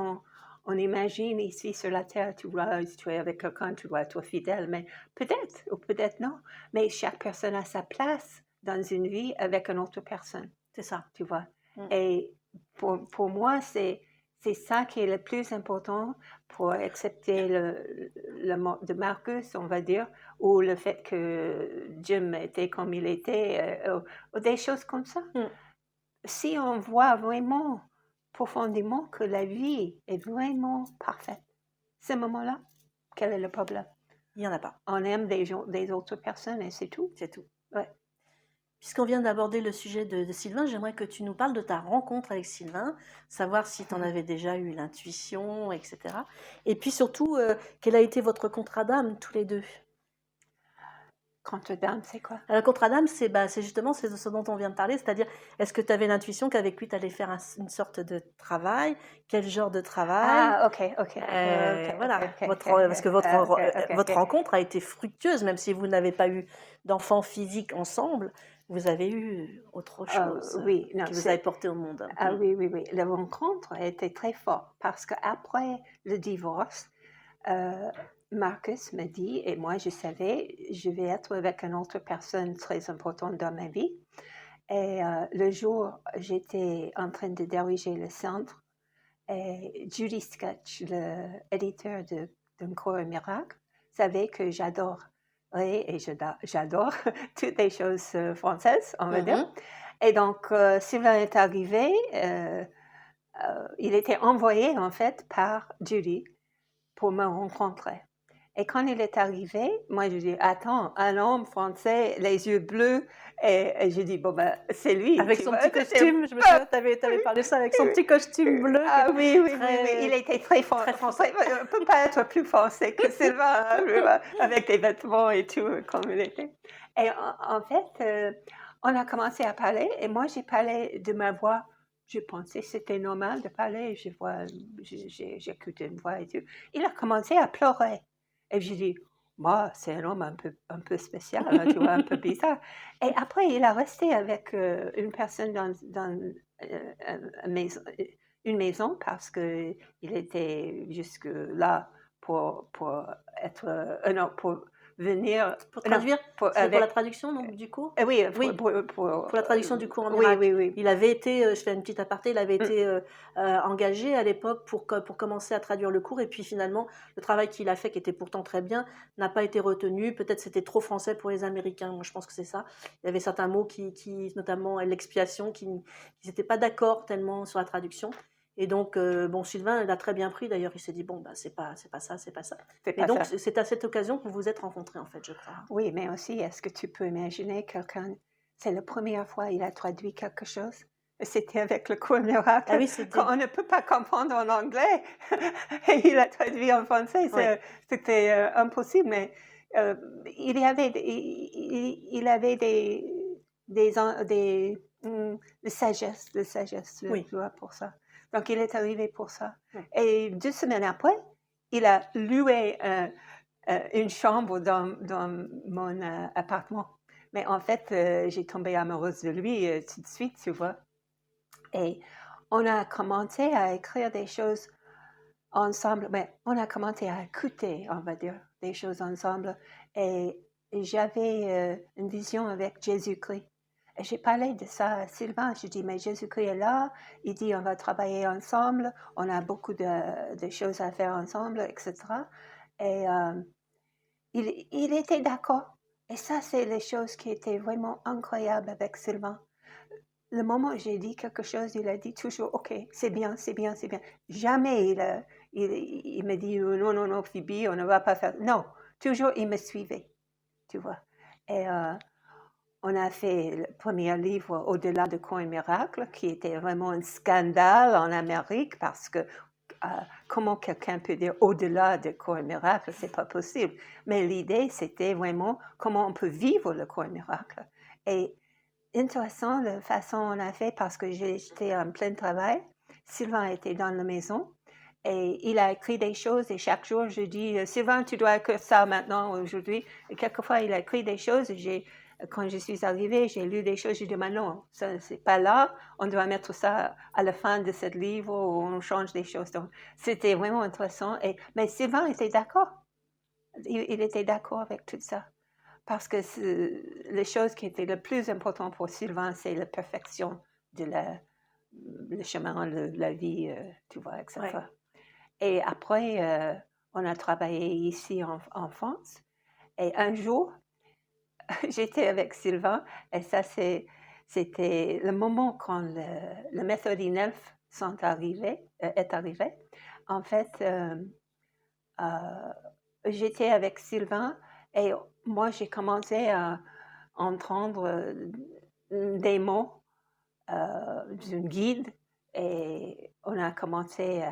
on imagine ici sur la terre, tu vois, si tu es avec quelqu'un, tu dois être fidèle, mais peut-être, ou peut-être non. Mais chaque personne a sa place dans une vie avec une autre personne, C'est ça. tu vois. Hmm. Et pour moi, c'est ça qui est le plus important pour accepter le mot de Marcus, on va dire, ou le fait que Jim était comme il était, ou des choses comme ça. Hmm. Si on voit vraiment profondément que la vie est vraiment parfaite, ce moment-là, quel est le problème? Il n'y en a pas, On aime des autres personnes et c'est tout. c'est tout. Ouais. Puisqu'on vient d'aborder le sujet de Sylvain, j'aimerais que tu nous parles de ta rencontre avec Sylvain, savoir si tu en avais déjà eu l'intuition, etc. Et puis surtout, quel a été votre contrat d'âme tous les deux? Contre dame, c'est quoi? Le contrat d'âme, c'est justement ce dont on vient de parler, c'est-à-dire, est-ce que tu avais l'intuition qu'avec lui, tu allais faire une sorte de travail? Quel genre de travail? Ah, ok. Voilà, parce que votre rencontre a été fructueuse, même si vous n'avez pas eu d'enfant physique ensemble, vous avez eu autre chose Oui, non, qui vous avait porté au monde. Ah oui. La rencontre a été très forte parce qu'après le divorce, Marcus m'a dit, et moi je savais, je vais être avec une autre personne très importante dans ma vie. Et le jour, j'étais en train de diriger le centre et Judy Sketch, l'éditeur d'Un cours miracle, savait que j'adore et j'adore toutes les choses françaises, on va dire. Et donc, Sylvain est arrivé, il était envoyé en fait par Judy pour me rencontrer. Et quand il est arrivé, moi je dis, attends, un homme français, les yeux bleus, et je dis, bon ben, c'est lui. Avec son petit costume, je me souviens, tu avais parlé de ça, avec son petit costume bleu. Ah oui, il était très français. On ne peut pas être plus français que Sylvain, hein, avec des vêtements et tout, comme il était. Et en fait, on a commencé à parler, et moi j'ai parlé de ma voix. Je pensais que c'était normal de parler, j'écoutais une voix et tout. Il a commencé à pleurer. Et j'ai dit, moi, c'est un homme un peu spécial, hein, tu vois, un peu bizarre. Et après, il a resté avec une personne dans une maison parce qu'il était jusque là pour être, non, venir Pour non, traduire? pour, C'est pour la avec, traduction donc du cours? oui, Oui, pour la traduction du cours en oui, miracle. oui, oui. Il avait été, je fais une petite aparté, il avait Mm. été, engagé à l'époque pour commencer à traduire le cours et puis finalement, le travail qu'il a fait, qui était pourtant très bien, n'a pas été retenu. Peut-être c'était trop français pour les Américains, moi je pense que c'est ça. Il y avait certains mots qui notamment l'expiation, qui ils étaient pas d'accord tellement sur la traduction et donc bon, Sylvain l'a très bien pris d'ailleurs, il s'est dit: «Bon, bah, c'est pas ça, c'est pas ça». C'est Et pas donc ça. c'est à cette occasion que vous vous êtes rencontrés en fait, je crois. Oui, mais aussi, est-ce que tu peux imaginer quelqu'un, c'est la première fois qu'il a traduit quelque chose? C'était avec le cours Ah miracle, oui, c'était qu'on ne peut pas comprendre en anglais, et il a traduit en français, ouais, c'était impossible, mais il y avait, il avait de sagesse, oui, tu vois, pour ça. Donc, il est arrivé pour ça. ouais. Et 2 semaines après, il a loué une chambre dans mon appartement. Mais en fait, j'ai tombé amoureuse de lui tout de suite, tu vois. Et on a commencé à écrire des choses ensemble, mais on a commencé à écouter, on va dire, des choses ensemble. Et j'avais une vision avec Jésus-Christ. Et j'ai parlé de ça à Sylvain. Je dis, mais Jésus-Christ est là. Il dit, on va travailler ensemble. On a beaucoup de choses à faire ensemble, etc. Et il était d'accord. Et ça, c'est les choses qui étaient vraiment incroyables avec Sylvain. Le moment où j'ai dit quelque chose, il a dit toujours, OK, c'est bien, c'est bien, c'est bien. Jamais il me dit, non, non, non, Phoebe, on ne va pas faire. Non, toujours il me suivait, tu vois. Et on a fait le premier livre, Au-delà de Cours et Miracles, qui était vraiment un scandale en Amérique parce que comment quelqu'un peut dire au-delà de Cours et Miracles, c'est pas possible. Mais l'idée, c'était vraiment comment on peut vivre le Cours et Miracles. Et intéressant la façon on a fait parce que j'étais en plein travail. Sylvain était dans la maison et il a écrit des choses et chaque jour je dis Sylvain, tu dois écrire ça maintenant aujourd'hui. Et quelquefois il a écrit des choses. Quand je suis arrivée, j'ai lu des choses. J'ai dit mais non, ça c'est pas là. On doit mettre ça à la fin de ce livre où on change des choses. Donc c'était vraiment intéressant. Mais Sylvain était d'accord. Il était d'accord avec tout ça. Parce que les choses qui étaient le plus important pour Sylvain, c'est la perfection de le chemin, la vie, tu vois, etc. Ouais. Et après, on a travaillé ici en France. Et un jour, j'étais avec Sylvain, et ça, c'était le moment quand le méthode INELF est arrivé. En fait, j'étais avec Sylvain et moi, j'ai commencé à entendre des mots d'une guide et on a commencé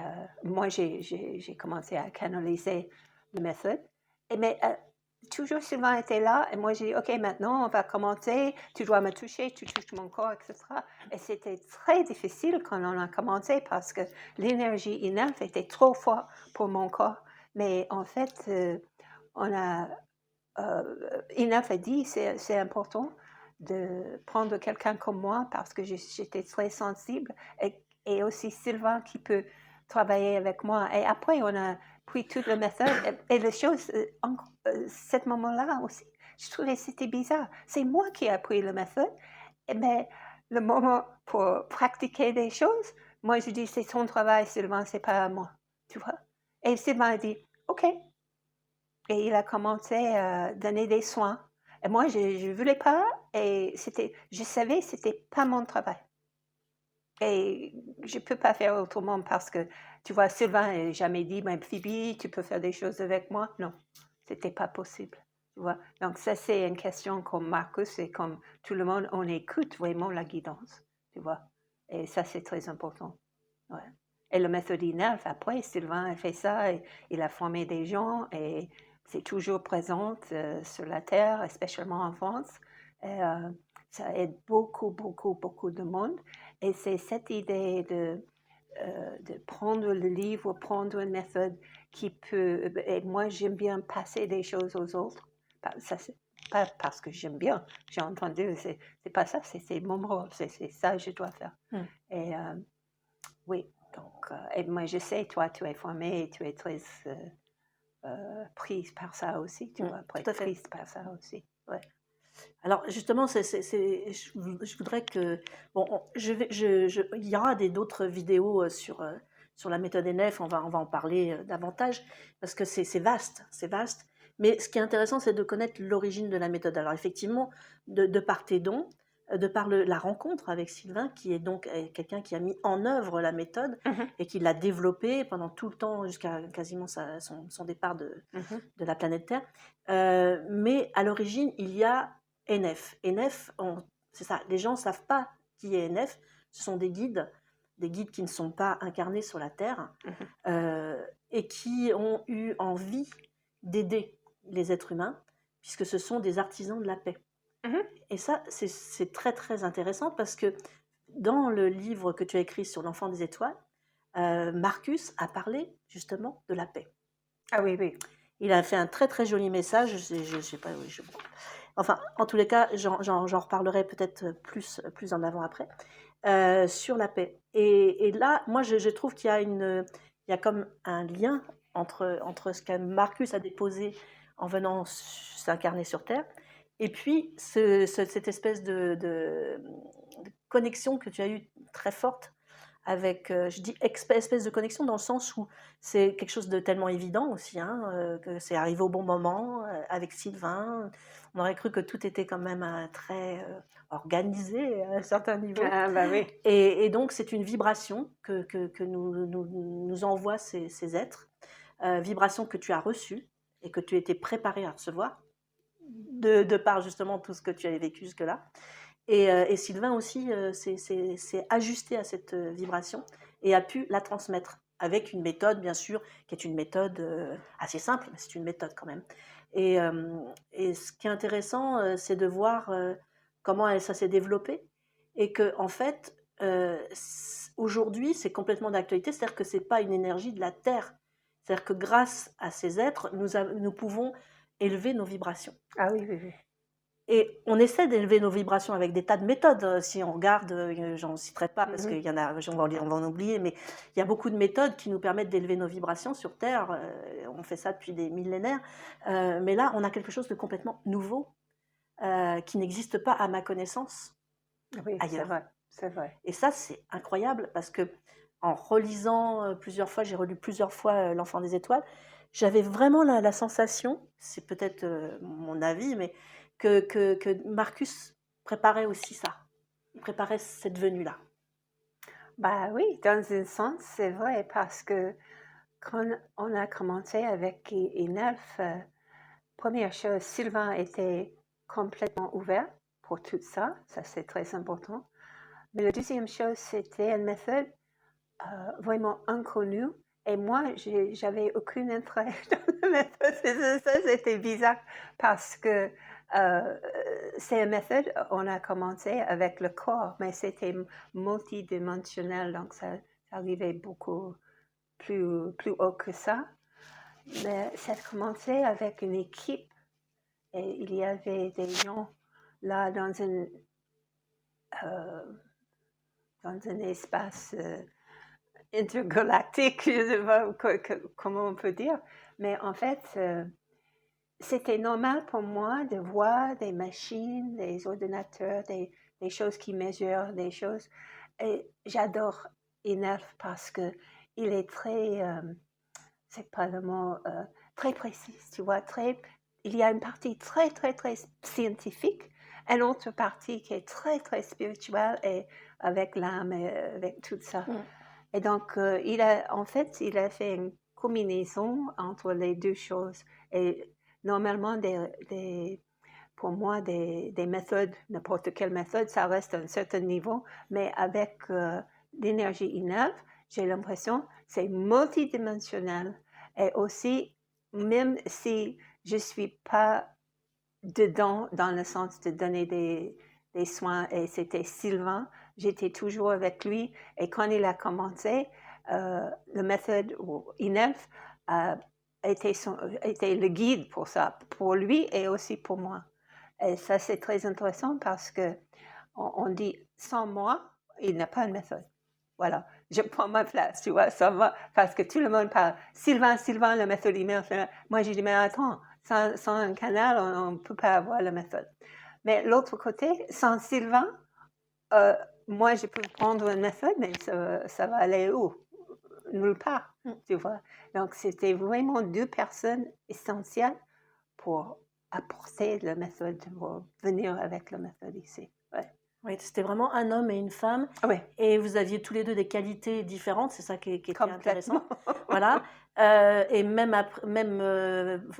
moi, j'ai commencé à canaliser la méthode. Mais toujours Sylvain était là et moi, j'ai dit, OK, maintenant, on va commencer. Tu dois me toucher, tu touches mon corps, etc. Et c'était très difficile quand on a commencé parce que l'énergie INELF était trop forte pour mon corps. Mais en fait, INELF a dit c'est important de prendre quelqu'un comme moi parce que j'étais très sensible et aussi Sylvain qui peut travailler avec moi. Et après, on a pris toute la méthode et les choses, ce moment-là aussi, je trouvais que c'était bizarre. C'est moi qui ai appris la méthode, mais le moment pour pratiquer des choses, moi je dis c'est son travail, Sylvain, c'est pas à moi, tu vois. Et Sylvain a dit, OK. Et il a commencé à donner des soins. Et moi, je ne voulais pas et je savais que ce n'était pas mon travail. Et je ne peux pas faire autrement parce que, tu vois, Sylvain n'a jamais dit, mais Phoebe, tu peux faire des choses avec moi. Non, ce n'était pas possible. Tu vois? Donc ça, c'est une question comme Marcus et comme tout le monde, on écoute vraiment la guidance. Tu vois? Et ça, c'est très important. Ouais. Et le méthode INELF, après, Sylvain a fait ça, et il a formé des gens et c'est toujours présente sur la Terre, spécialement en France. Et, ça aide beaucoup, beaucoup, beaucoup de monde. Et c'est cette idée de prendre le livre, prendre une méthode qui peut... Et moi, j'aime bien passer des choses aux autres. Ça, c'est pas parce que j'aime bien. J'ai entendu, c'est pas ça, c'est mon rôle, c'est ça que je dois faire. Et oui, donc, et moi, je sais, toi, tu es formé et tu es très prise par ça aussi, tu vois, tout à fait. prise par ça aussi. Ouais. Alors justement, je voudrais que bon, il y aura d'autres vidéos sur la méthode NF. On va en parler davantage parce que c'est vaste, c'est vaste. Mais ce qui est intéressant, c'est de connaître l'origine de la méthode. Alors effectivement, de par tes dons, de par la rencontre avec Sylvain, qui est donc quelqu'un qui a mis en œuvre la méthode Mhm, et qui l'a développée pendant tout le temps jusqu'à quasiment son départ mhm, de la planète Terre. Mais à l'origine, il y a NF. NF, c'est ça, les gens ne savent pas qui est NF. Ce sont des guides qui ne sont pas incarnés sur la Terre et qui ont eu envie d'aider les êtres humains, puisque ce sont des artisans de la paix. mhm. Et ça, c'est très très intéressant parce que dans le livre que tu as écrit sur l'enfant des étoiles, Marcus a parlé justement de la paix. Ah oui, oui. Il a fait un très très joli message, je sais pas, oui, enfin, en tous les cas, j'en reparlerai peut-être plus en avant après, sur la paix. Et là, moi, je trouve qu'il y a comme un lien entre ce que Marcus a déposé en venant s'incarner sur Terre, et puis cette espèce de connexion que tu as eue très forte avec, je dis espèce de connexion dans le sens où c'est quelque chose de tellement évident aussi, hein, que c'est arrivé au bon moment avec Sylvain. On aurait cru que tout était quand même très organisé à un certain niveau. Ah bah oui. Et donc c'est une vibration que nous envoient ces êtres, vibration que tu as reçue et que tu étais préparé à recevoir, de par justement tout ce que tu avais vécu jusque-là. Et Sylvain aussi s'est ajusté à cette vibration et a pu la transmettre avec une méthode, bien sûr, qui est une méthode assez simple, mais c'est une méthode quand même. Et ce qui est intéressant, c'est de voir comment ça s'est développé et que, en fait, aujourd'hui, c'est complètement d'actualité, c'est-à-dire que ce n'est pas une énergie de la Terre. C'est-à-dire que grâce à ces êtres, nous pouvons élever nos vibrations. Ah oui, oui, oui. Et on essaie d'élever nos vibrations avec des tas de méthodes. Si on regarde, j'en citerai pas parce qu'il y en a, on va en oublier, mais il y a beaucoup de méthodes qui nous permettent d'élever nos vibrations sur Terre. On fait ça depuis des millénaires. Mais là, on a quelque chose de complètement nouveau qui n'existe pas à ma connaissance Oui, c'est ailleurs. vrai, c'est vrai. Et ça, c'est incroyable parce que en relisant plusieurs fois, j'ai relu plusieurs fois L'Enfant des étoiles, j'avais vraiment la sensation, c'est peut-être mon avis, mais que Marcus préparait aussi ça. Il préparait cette venue-là. Bah oui, dans un sens, c'est vrai, parce que quand on a commencé avec Inelf, première chose, Sylvain était complètement ouvert pour tout ça, c'est très important. Mais la deuxième chose, c'était une méthode vraiment inconnue. Et moi, j'avais aucun intérêt dans la méthode. Ça, c'était bizarre parce que c'est une méthode, on a commencé avec le corps, mais c'était multidimensionnel, donc ça arrivait beaucoup plus haut que ça. Mais ça a commencé avec une équipe et il y avait des gens là dans un espace intergalactique, je ne sais pas comment on peut dire, mais en fait, c'était normal pour moi de voir des machines, des ordinateurs, des choses qui mesurent des choses. Et j'adore Inelf parce que il est très, c'est pas le mot, très précis, tu vois, il y a une partie très, très, très scientifique, une autre partie qui est très, très spirituelle et avec l'âme et avec tout ça. Et donc, il a fait une combinaison entre les deux choses. Et normalement, pour moi, des méthodes, n'importe quelle méthode, ça reste à un certain niveau, mais avec l'énergie Inelf, j'ai l'impression c'est multidimensionnel. Et aussi, même si je ne suis pas dedans dans le sens de donner des soins, et c'était Sylvain, j'étais toujours avec lui, et quand il a commencé, la méthode Inelf était le guide pour ça, pour lui et aussi pour moi. Et ça, c'est très intéressant parce que on dit sans moi, il n'y a pas de méthode. Voilà. je prends ma place, tu vois, ça va, parce que tout le monde parle. Sylvain, la méthode email. Moi, j'ai dit, mais attends, sans un canal, on ne peut pas avoir la méthode. Mais l'autre côté, sans Sylvain, moi, je peux prendre une méthode, mais ça va aller où? Nulle part, tu vois. Donc, c'était vraiment deux personnes essentielles pour apporter la méthode, pour venir avec la méthode ici. Ouais. Oui, c'était vraiment un homme et une femme. Oui. Et vous aviez tous les deux des qualités différentes, c'est ça qui était intéressant. Complètement. Voilà. Et même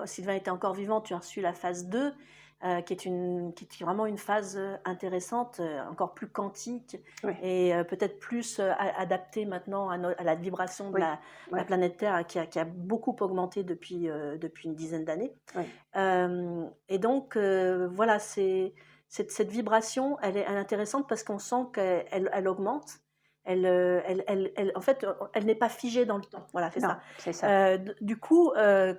Sylvain était encore vivant, tu as reçu la phase 2, qui est vraiment une phase intéressante, encore plus quantique, Oui. et peut-être plus adaptée maintenant à la vibration de Oui. la planète Terre, qui a beaucoup augmenté depuis une dizaine d'années. Oui. Et donc, voilà, cette vibration, elle est intéressante parce qu'on sent qu'elle augmente. En fait, elle n'est pas figée dans le temps. Voilà, c'est Non, ça. c'est ça. Du coup,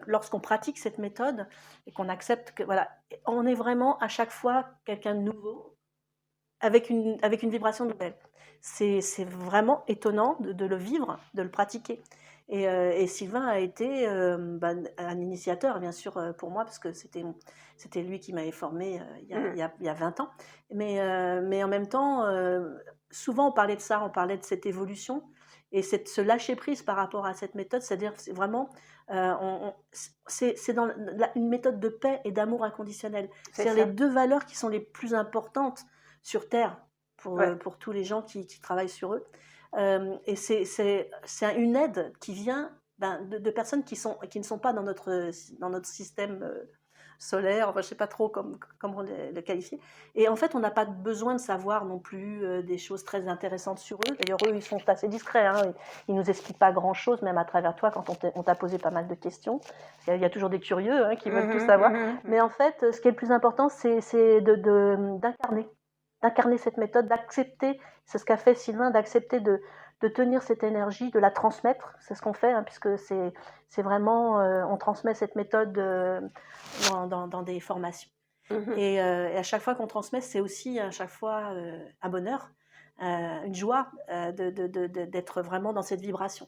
lorsqu'on pratique cette méthode et qu'on accepte que, voilà, on est vraiment à chaque fois quelqu'un de nouveau avec une vibration nouvelle. C'est vraiment étonnant de le vivre, de le pratiquer. Et Sylvain a été un initiateur, bien sûr, pour moi, parce que c'était lui qui m'avait formée il y a 20 ans. Mais en même temps, souvent on parlait de ça, on parlait de cette évolution et ce lâcher-prise par rapport à cette méthode, c'est-à-dire c'est vraiment, c'est une méthode de paix et d'amour inconditionnel. C'est-à-dire les deux valeurs qui sont les plus importantes sur Terre pour tous les gens qui travaillent sur eux. Et c'est une aide qui vient de personnes qui ne sont pas dans notre système solaire, enfin, je ne sais pas trop comment le qualifier. Et en fait, on n'a pas besoin de savoir non plus des choses très intéressantes sur eux. D'ailleurs, eux, ils sont assez discrets. Hein. Ils ne nous expliquent pas grand-chose, même à travers toi, quand on t'a posé pas mal de questions. Il y a toujours des curieux qui veulent tout savoir. Mais en fait, ce qui est le plus important, c'est d'incarner cette méthode, d'accepter, c'est ce qu'a fait Sylvain, d'accepter de tenir cette énergie, de la transmettre. C'est ce qu'on fait, puisque c'est vraiment, on transmet cette méthode dans des formations. Et à chaque fois qu'on transmet, c'est aussi à chaque fois un bonheur, une joie d'être vraiment dans cette vibration.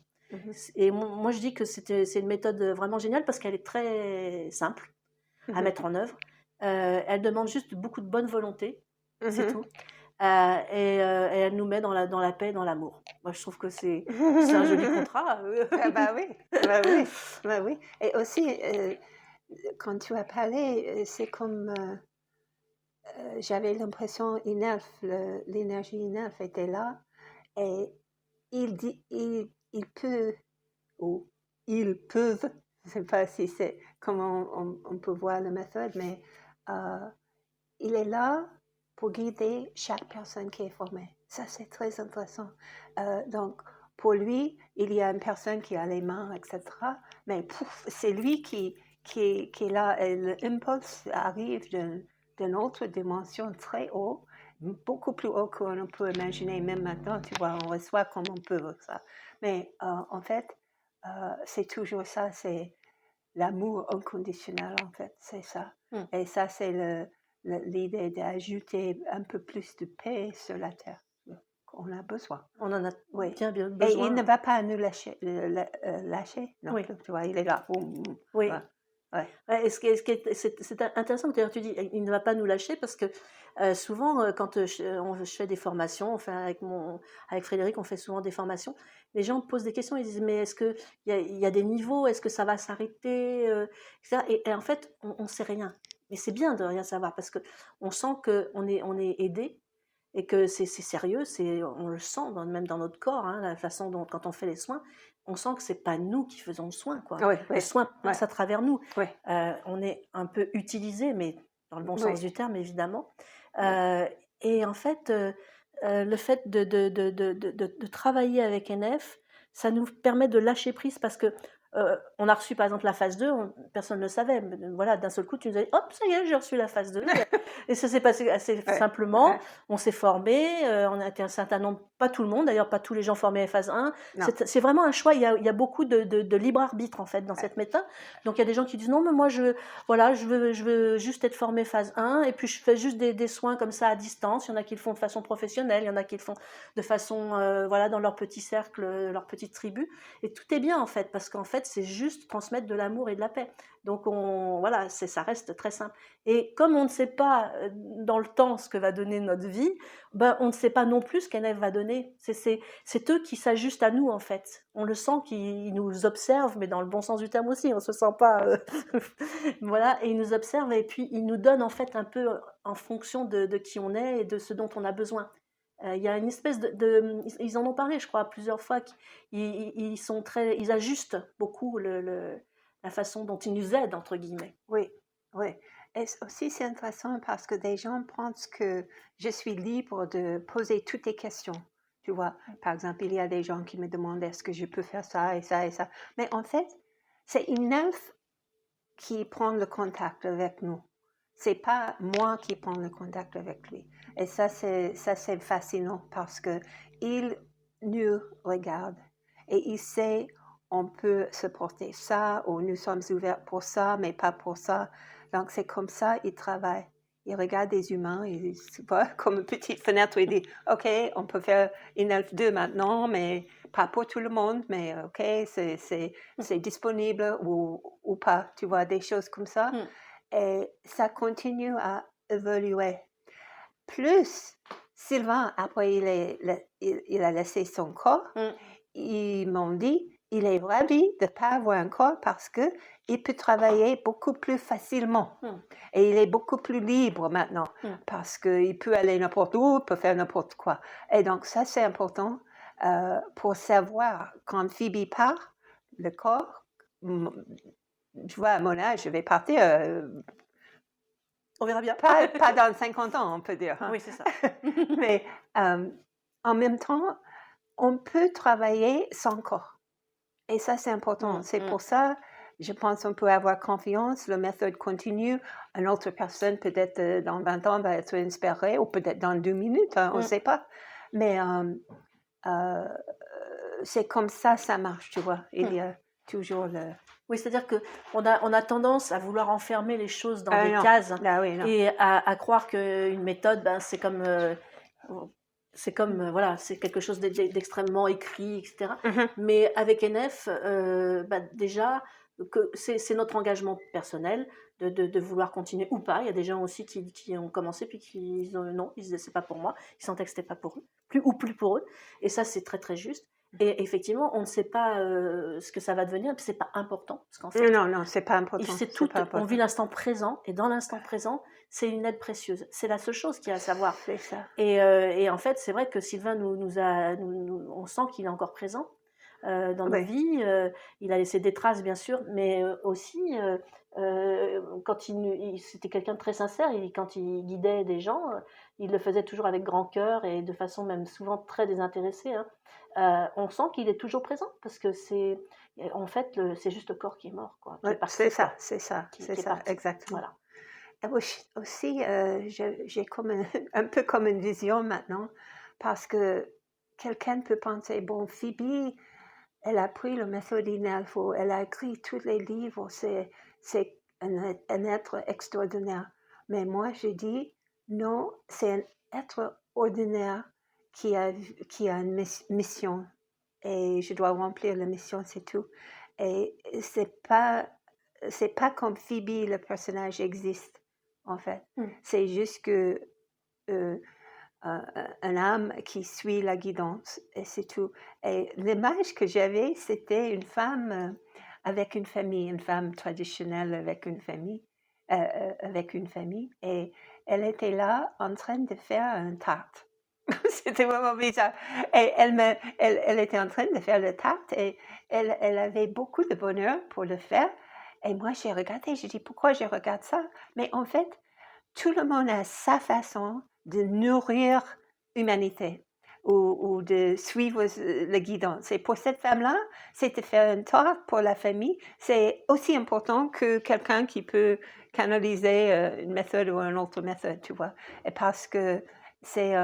Et moi, je dis que c'est une méthode vraiment géniale parce qu'elle est très simple à mettre en œuvre. Elle demande juste beaucoup de bonne volonté, c'est tout. Et elle nous met dans la paix, dans l'amour. Moi, je trouve que c'est un joli contrat. Bah oui, bah oui, bah oui. Et aussi, quand tu as parlé, c'est comme j'avais l'impression l'énergie Inelf était là, et il peut, ou ils peuvent, je ne sais pas si c'est comment on peut voir la méthode, mais il est là pour guider chaque personne qui est formée. Ça, c'est très intéressant. Donc, pour lui, il y a une personne qui a les mains, etc. Mais c'est lui qui est là. Et l'impulse arrive d'une autre dimension très haut, beaucoup plus haut qu'on peut imaginer. Même maintenant, tu vois, on reçoit comme on peut ça. Mais en fait, c'est toujours ça, c'est l'amour inconditionnel, en fait, c'est ça. Et ça, c'est l'idée d'ajouter un peu plus de paix sur la terre. On a besoin. On en a bien besoin. Et il ne va pas nous lâcher non plus, tu vois, il est là. Oui. Ouais. Et c'est intéressant que tu dis, il ne va pas nous lâcher parce que souvent, quand je fais des formations, avec Frédéric, on fait souvent des formations, les gens posent des questions, ils disent, mais est-ce qu'il y a des niveaux, est-ce que ça va s'arrêter, etc. Et en fait, on ne sait rien. Mais c'est bien de rien savoir parce qu'on sent qu'on est aidé et que c'est sérieux, on le sent même dans notre corps, la façon dont, quand on fait les soins, on sent que c'est pas nous qui faisons le soin, quoi. Le soin passe à travers nous. On est un peu utilisé, mais dans le bon sens du terme, évidemment. Et en fait, le fait de travailler avec NF, ça nous permet de lâcher prise parce que On a reçu par exemple la phase 2, personne ne le savait. Voilà, d'un seul coup, tu nous as dit, hop, ça y est, j'ai reçu la phase 2. Et ça s'est passé assez Ouais, simplement. ouais. On s'est formé, on a été un certain nombre, pas tout le monde d'ailleurs, pas tous les gens formés à phase 1. Non. C'est vraiment un choix. Il y a beaucoup de libre arbitre en fait dans cette méthode. Donc il y a des gens qui disent non, mais moi je veux juste être formé phase 1 et puis je fais juste des soins comme ça à distance. Il y en a qui le font de façon professionnelle, il y en a qui le font de façon voilà, dans leur petit cercle, leur petite tribu. Et tout est bien en fait, parce qu'en fait c'est juste transmettre de l'amour et de la paix. Donc voilà, ça reste très simple. Et comme on ne sait pas dans le temps ce que va donner notre vie, ben, on ne sait pas non plus ce qu'Enef va donner. C'est eux qui s'ajustent à nous en fait. On le sent qu'ils nous observent, mais dans le bon sens du terme aussi. On se sent pas, voilà. Et ils nous observent et puis ils nous donnent en fait un peu en fonction de qui on est et de ce dont on a besoin. Il y a une espèce ils en ont parlé, je crois, plusieurs fois. Ils ajustent beaucoup la façon dont ils nous aident entre guillemets. Oui, oui. Et aussi, c'est intéressant parce que des gens pensent que je suis libre de poser toutes les questions. Tu vois, par exemple, il y a des gens qui me demandent est-ce que je peux faire ça et ça et ça. Mais en fait, c'est une elfe qui prend le contact avec nous. C'est pas moi qui prends le contact avec lui. Et ça, c'est fascinant parce que il nous regarde et il sait on peut se porter ça ou nous sommes ouverts pour ça, mais pas pour ça. Donc, c'est comme ça il travaille. Il regarde des humains, il voit comme une petite fenêtre, il dit OK, on peut faire une elfe 2 maintenant, mais pas pour tout le monde, mais OK, c'est disponible ou pas, tu vois, des choses comme ça. Et ça continue à évoluer. Plus, Sylvain, après il a laissé son corps, ils m'ont dit, il est ravi de ne pas avoir un corps parce qu'il peut travailler beaucoup plus facilement. Et il est beaucoup plus libre maintenant parce qu'il peut aller n'importe où, il peut faire n'importe quoi. Et donc ça, c'est important pour savoir quand Phoebe part, le corps, tu vois, à mon âge, je vais partir... on verra bien. Pas dans 50 ans, on peut dire. Hein. Oui, c'est ça. Mais en même temps, on peut travailler sans corps. Et ça, c'est important. C'est pour ça, je pense qu'on peut avoir confiance. La méthode continue. Une autre personne, peut-être dans 20 ans, va être inspirée, ou peut-être dans 2 minutes, hein, on ne sait pas. Mais c'est comme ça marche, tu vois. Il y a toujours le... Oui, c'est-à-dire qu'on a tendance à vouloir enfermer les choses dans des cases et à croire qu'une méthode, ben, c'est comme voilà, c'est quelque chose d'extrêmement écrit, etc. Mais avec NF, ben, déjà, c'est notre engagement personnel de vouloir continuer ou pas. Il y a des gens aussi qui ont commencé puis qui non, ils disaient c'est pas pour moi, ils sentaient que c'était pas pour eux, plus pour eux. Et ça, c'est très très juste. Et effectivement, on ne sait pas ce que ça va devenir, puis c'est pas important. Parce qu'en fait, non, c'est pas important. On vit l'instant présent, et dans l'instant présent, c'est une aide précieuse. C'est la seule chose qu'il y a à savoir. C'est ça. Et en fait, c'est vrai que Sylvain on sent qu'il est encore présent dans nos vies. Il a laissé des traces, bien sûr, mais aussi, quand c'était quelqu'un de très sincère, quand il guidait des gens, il le faisait toujours avec grand cœur et de façon même souvent très désintéressée. Hein. On sent qu'il est toujours présent parce que en fait, c'est juste le corps qui est mort. Quoi, qui est parti, c'est ça, exactement. Voilà. Aussi, j'ai comme un peu comme une vision maintenant parce que quelqu'un peut penser, bon, Phoebe, elle a pris le méthode Inelfo, elle a écrit tous les livres, c'est un être extraordinaire. Mais moi, je dis, non, c'est un être ordinaire qui a une mission. Et je dois remplir la mission, c'est tout. Et c'est pas comme Phoebe, le personnage existe, en fait. C'est juste que un âme qui suit la guidance, et c'est tout. Et l'image que j'avais, c'était une femme avec une famille, une femme traditionnelle avec une famille, et elle était là en train de faire une tarte. C'était vraiment bizarre. Et elle était en train de faire le tarte, et elle avait beaucoup de bonheur pour le faire. Et moi, j'ai regardé, j'ai dit, pourquoi je regarde ça? Mais en fait, tout le monde a sa façon de nourrir l'humanité. ou de suivre le guidon. C'est pour cette femme-là, c'est de faire une tarte pour la famille. C'est aussi important que quelqu'un qui peut canaliser une méthode ou une autre méthode, tu vois. Et parce que c'est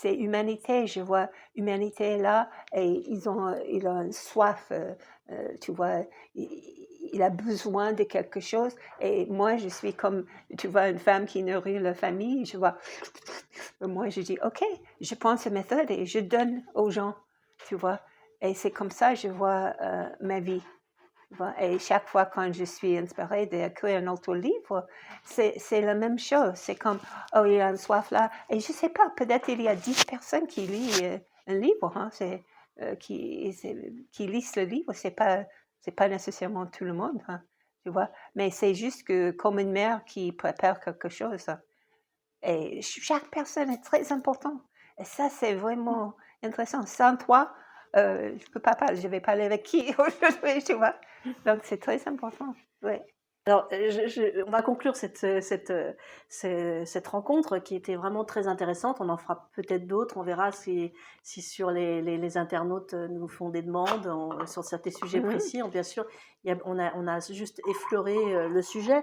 humanité, je vois humanité là, et il a une soif, tu vois, il a besoin de quelque chose. Et moi, je suis comme, tu vois, une femme qui nourrit la famille, je vois, moi, je dis, OK, je prends cette méthode et je donne aux gens, tu vois. Et c'est comme ça que je vois ma vie. Et chaque fois quand je suis inspirée d'écrire un autre livre, c'est la même chose. C'est comme, oh, il y a une soif là. Et je ne sais pas, peut-être il y a 10 personnes qui lisent un livre, hein, qui lisent le livre. C'est pas nécessairement tout le monde, hein, tu vois. Mais c'est juste que comme une mère qui prépare quelque chose. Et chaque personne est très importante. Et ça, c'est vraiment intéressant. Sans toi, je peux pas parler. Je vais parler avec qui aujourd'hui, tu vois. Donc, c'est très important. Ouais. Alors, on va conclure cette rencontre qui était vraiment très intéressante. On en fera peut-être d'autres. On verra si sur les internautes nous font des demandes sur certains sujets précis. Bien sûr, on a juste effleuré le sujet.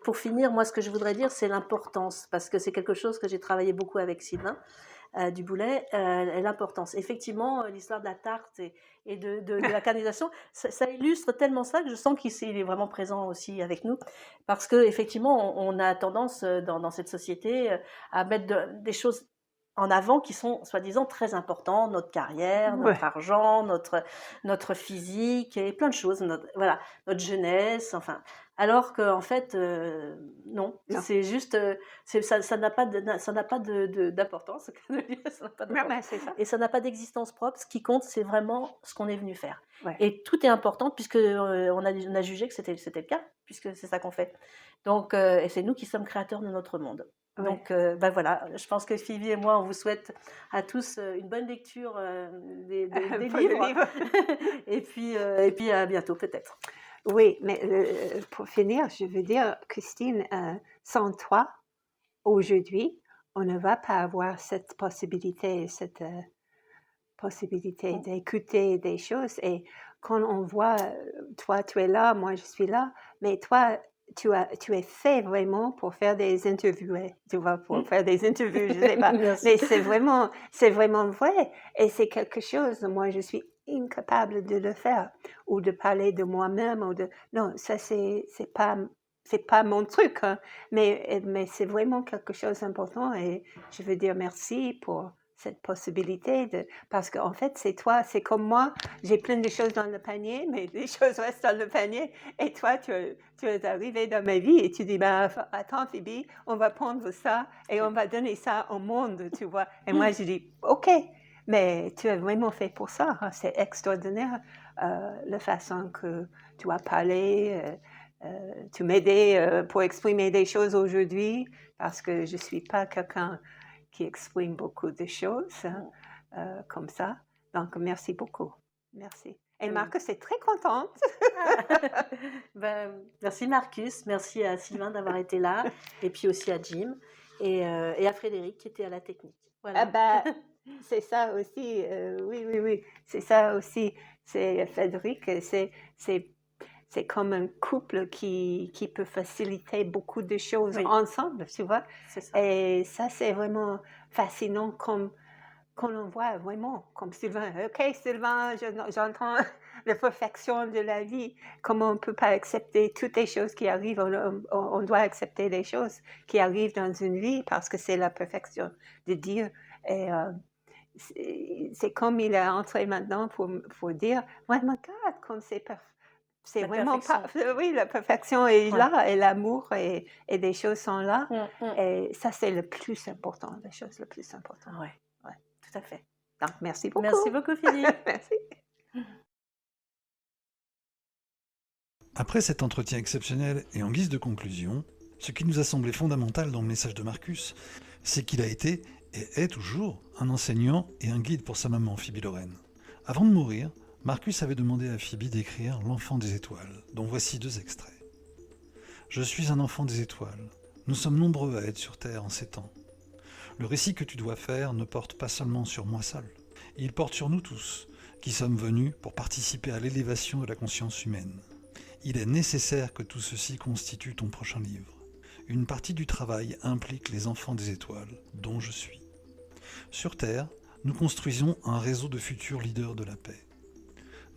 Pour finir, moi, ce que je voudrais dire, c'est l'importance, parce que c'est quelque chose que j'ai travaillé beaucoup avec Sylvain Duboulet, l'importance. Effectivement, l'histoire de la tarte et de la canalisation, ça illustre tellement ça que je sens qu'il est vraiment présent aussi avec nous, parce que effectivement, on a tendance dans cette société à mettre des choses en avant qui sont soi-disant très importantes, notre carrière, notre argent, notre physique et plein de choses, notre jeunesse, enfin. Alors qu'en fait, non, c'est juste, ça n'a pas d'importance, C'est ça. et ça n'a pas d'existence propre. Ce qui compte, c'est vraiment ce qu'on est venu faire. Ouais. Et tout est important puisque on a jugé que c'était le cas, puisque c'est ça qu'on fait. Donc, et c'est nous qui sommes créateurs de notre monde. Ouais. Donc, voilà, je pense que Phoebe et moi, on vous souhaite à tous une bonne lecture des livres. et puis à bientôt peut-être. Oui, mais pour finir, je veux dire, Christine, sans toi, aujourd'hui, on ne va pas avoir cette possibilité d'écouter des choses. Et quand on voit, toi, tu es là, moi, je suis là, mais toi, tu es fait vraiment pour faire des interviews, tu vois, pour faire des interviews, je ne sais pas. Mais c'est vraiment vrai. Et c'est quelque chose, moi, je suis incapable de le faire, ou de parler de moi-même, non, ça, c'est pas mon truc, hein. Mais c'est vraiment quelque chose d'important, et je veux dire merci pour cette possibilité parce qu'en fait, c'est toi, c'est comme moi, j'ai plein de choses dans le panier, mais les choses restent dans le panier, et toi, tu es arrivé dans ma vie, et tu dis, ben, attends, Phoebe, on va prendre ça, et on va donner ça au monde, tu vois. Et moi, je dis, OK, mais tu es vraiment fait pour ça, hein. C'est extraordinaire, la façon que tu as parlé, tu m'aides pour exprimer des choses aujourd'hui, parce que je ne suis pas quelqu'un qui exprime beaucoup de choses comme ça. Donc, merci beaucoup. Merci. Et Marcus est très contente. Merci Marcus, merci à Sylvain d'avoir été là, et puis aussi à Jim, et à Frédéric qui était à la technique. Voilà. C'est ça aussi, oui. C'est ça aussi. C'est Frédéric, c'est comme un couple qui peut faciliter beaucoup de choses ensemble, tu vois. C'est ça. Et ça, c'est vraiment fascinant quand on voit vraiment, comme Sylvain. OK, Sylvain, j'entends la perfection de la vie. Comment on ne peut pas accepter toutes les choses qui arrivent? On doit accepter les choses qui arrivent dans une vie parce que c'est la perfection de Dieu. Et c'est comme il est entré maintenant pour dire, oh my God, comme c'est parfait. C'est vraiment pas. Oui, la perfection est là, et l'amour et des choses sont là. Et ça, c'est le plus important, la chose la plus importante. Oui, tout à fait. Donc, merci beaucoup. Merci beaucoup, Philippe. Merci. Après cet entretien exceptionnel et en guise de conclusion, ce qui nous a semblé fondamental dans le message de Marcus, c'est qu'il a été et est toujours un enseignant et un guide pour sa maman, Phoebe Lorraine. Avant de mourir, Marcus avait demandé à Phoebe d'écrire L'enfant des étoiles, dont voici 2 extraits. « Je suis un enfant des étoiles. Nous sommes nombreux à être sur Terre en ces temps. Le récit que tu dois faire ne porte pas seulement sur moi seul, il porte sur nous tous, qui sommes venus pour participer à l'élévation de la conscience humaine. Il est nécessaire que tout ceci constitue ton prochain livre. Une partie du travail implique les enfants des étoiles, dont je suis. Sur Terre, nous construisons un réseau de futurs leaders de la paix.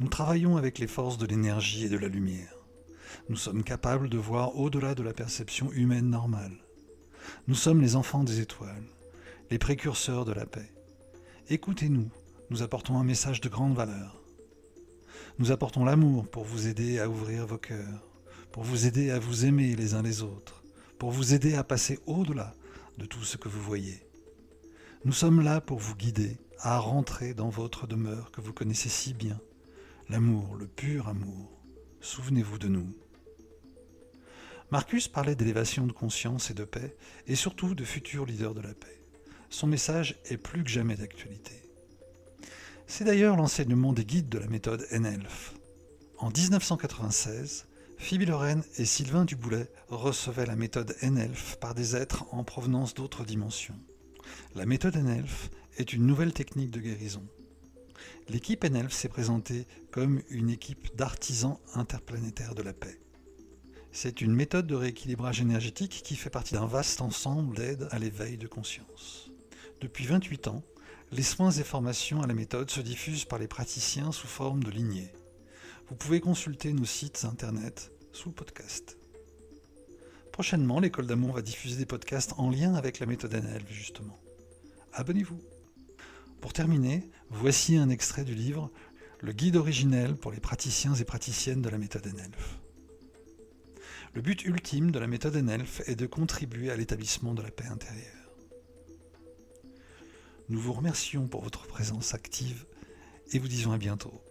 Nous travaillons avec les forces de l'énergie et de la lumière. Nous sommes capables de voir au-delà de la perception humaine normale. Nous sommes les enfants des étoiles, les précurseurs de la paix. Écoutez-nous, nous apportons un message de grande valeur. Nous apportons l'amour pour vous aider à ouvrir vos cœurs, pour vous aider à vous aimer les uns les autres, pour vous aider à passer au-delà de tout ce que vous voyez. Nous sommes là pour vous guider à rentrer dans votre demeure que vous connaissez si bien, l'amour, le pur amour. Souvenez-vous de nous. Marcus parlait d'élévation de conscience et de paix, et surtout de futurs leaders de la paix. Son message est plus que jamais d'actualité. C'est d'ailleurs l'enseignement des guides de la méthode NELF. En 1996, Phoebe Loren et Sylvain Duboulet recevaient la méthode NELF par des êtres en provenance d'autres dimensions. La méthode NELF est une nouvelle technique de guérison. L'équipe NELF s'est présentée comme une équipe d'artisans interplanétaires de la paix. C'est une méthode de rééquilibrage énergétique qui fait partie d'un vaste ensemble d'aides à l'éveil de conscience. Depuis 28 ans, les soins et formations à la méthode se diffusent par les praticiens sous forme de lignées. Vous pouvez consulter nos sites internet sous le podcast. Prochainement, l'École d'Amour va diffuser des podcasts en lien avec la méthode NELF, justement. Abonnez-vous. Pour terminer, voici un extrait du livre « Le guide originel pour les praticiens et praticiennes de la méthode NELF ». Le but ultime de la méthode NELF est de contribuer à l'établissement de la paix intérieure. Nous vous remercions pour votre présence active et vous disons à bientôt.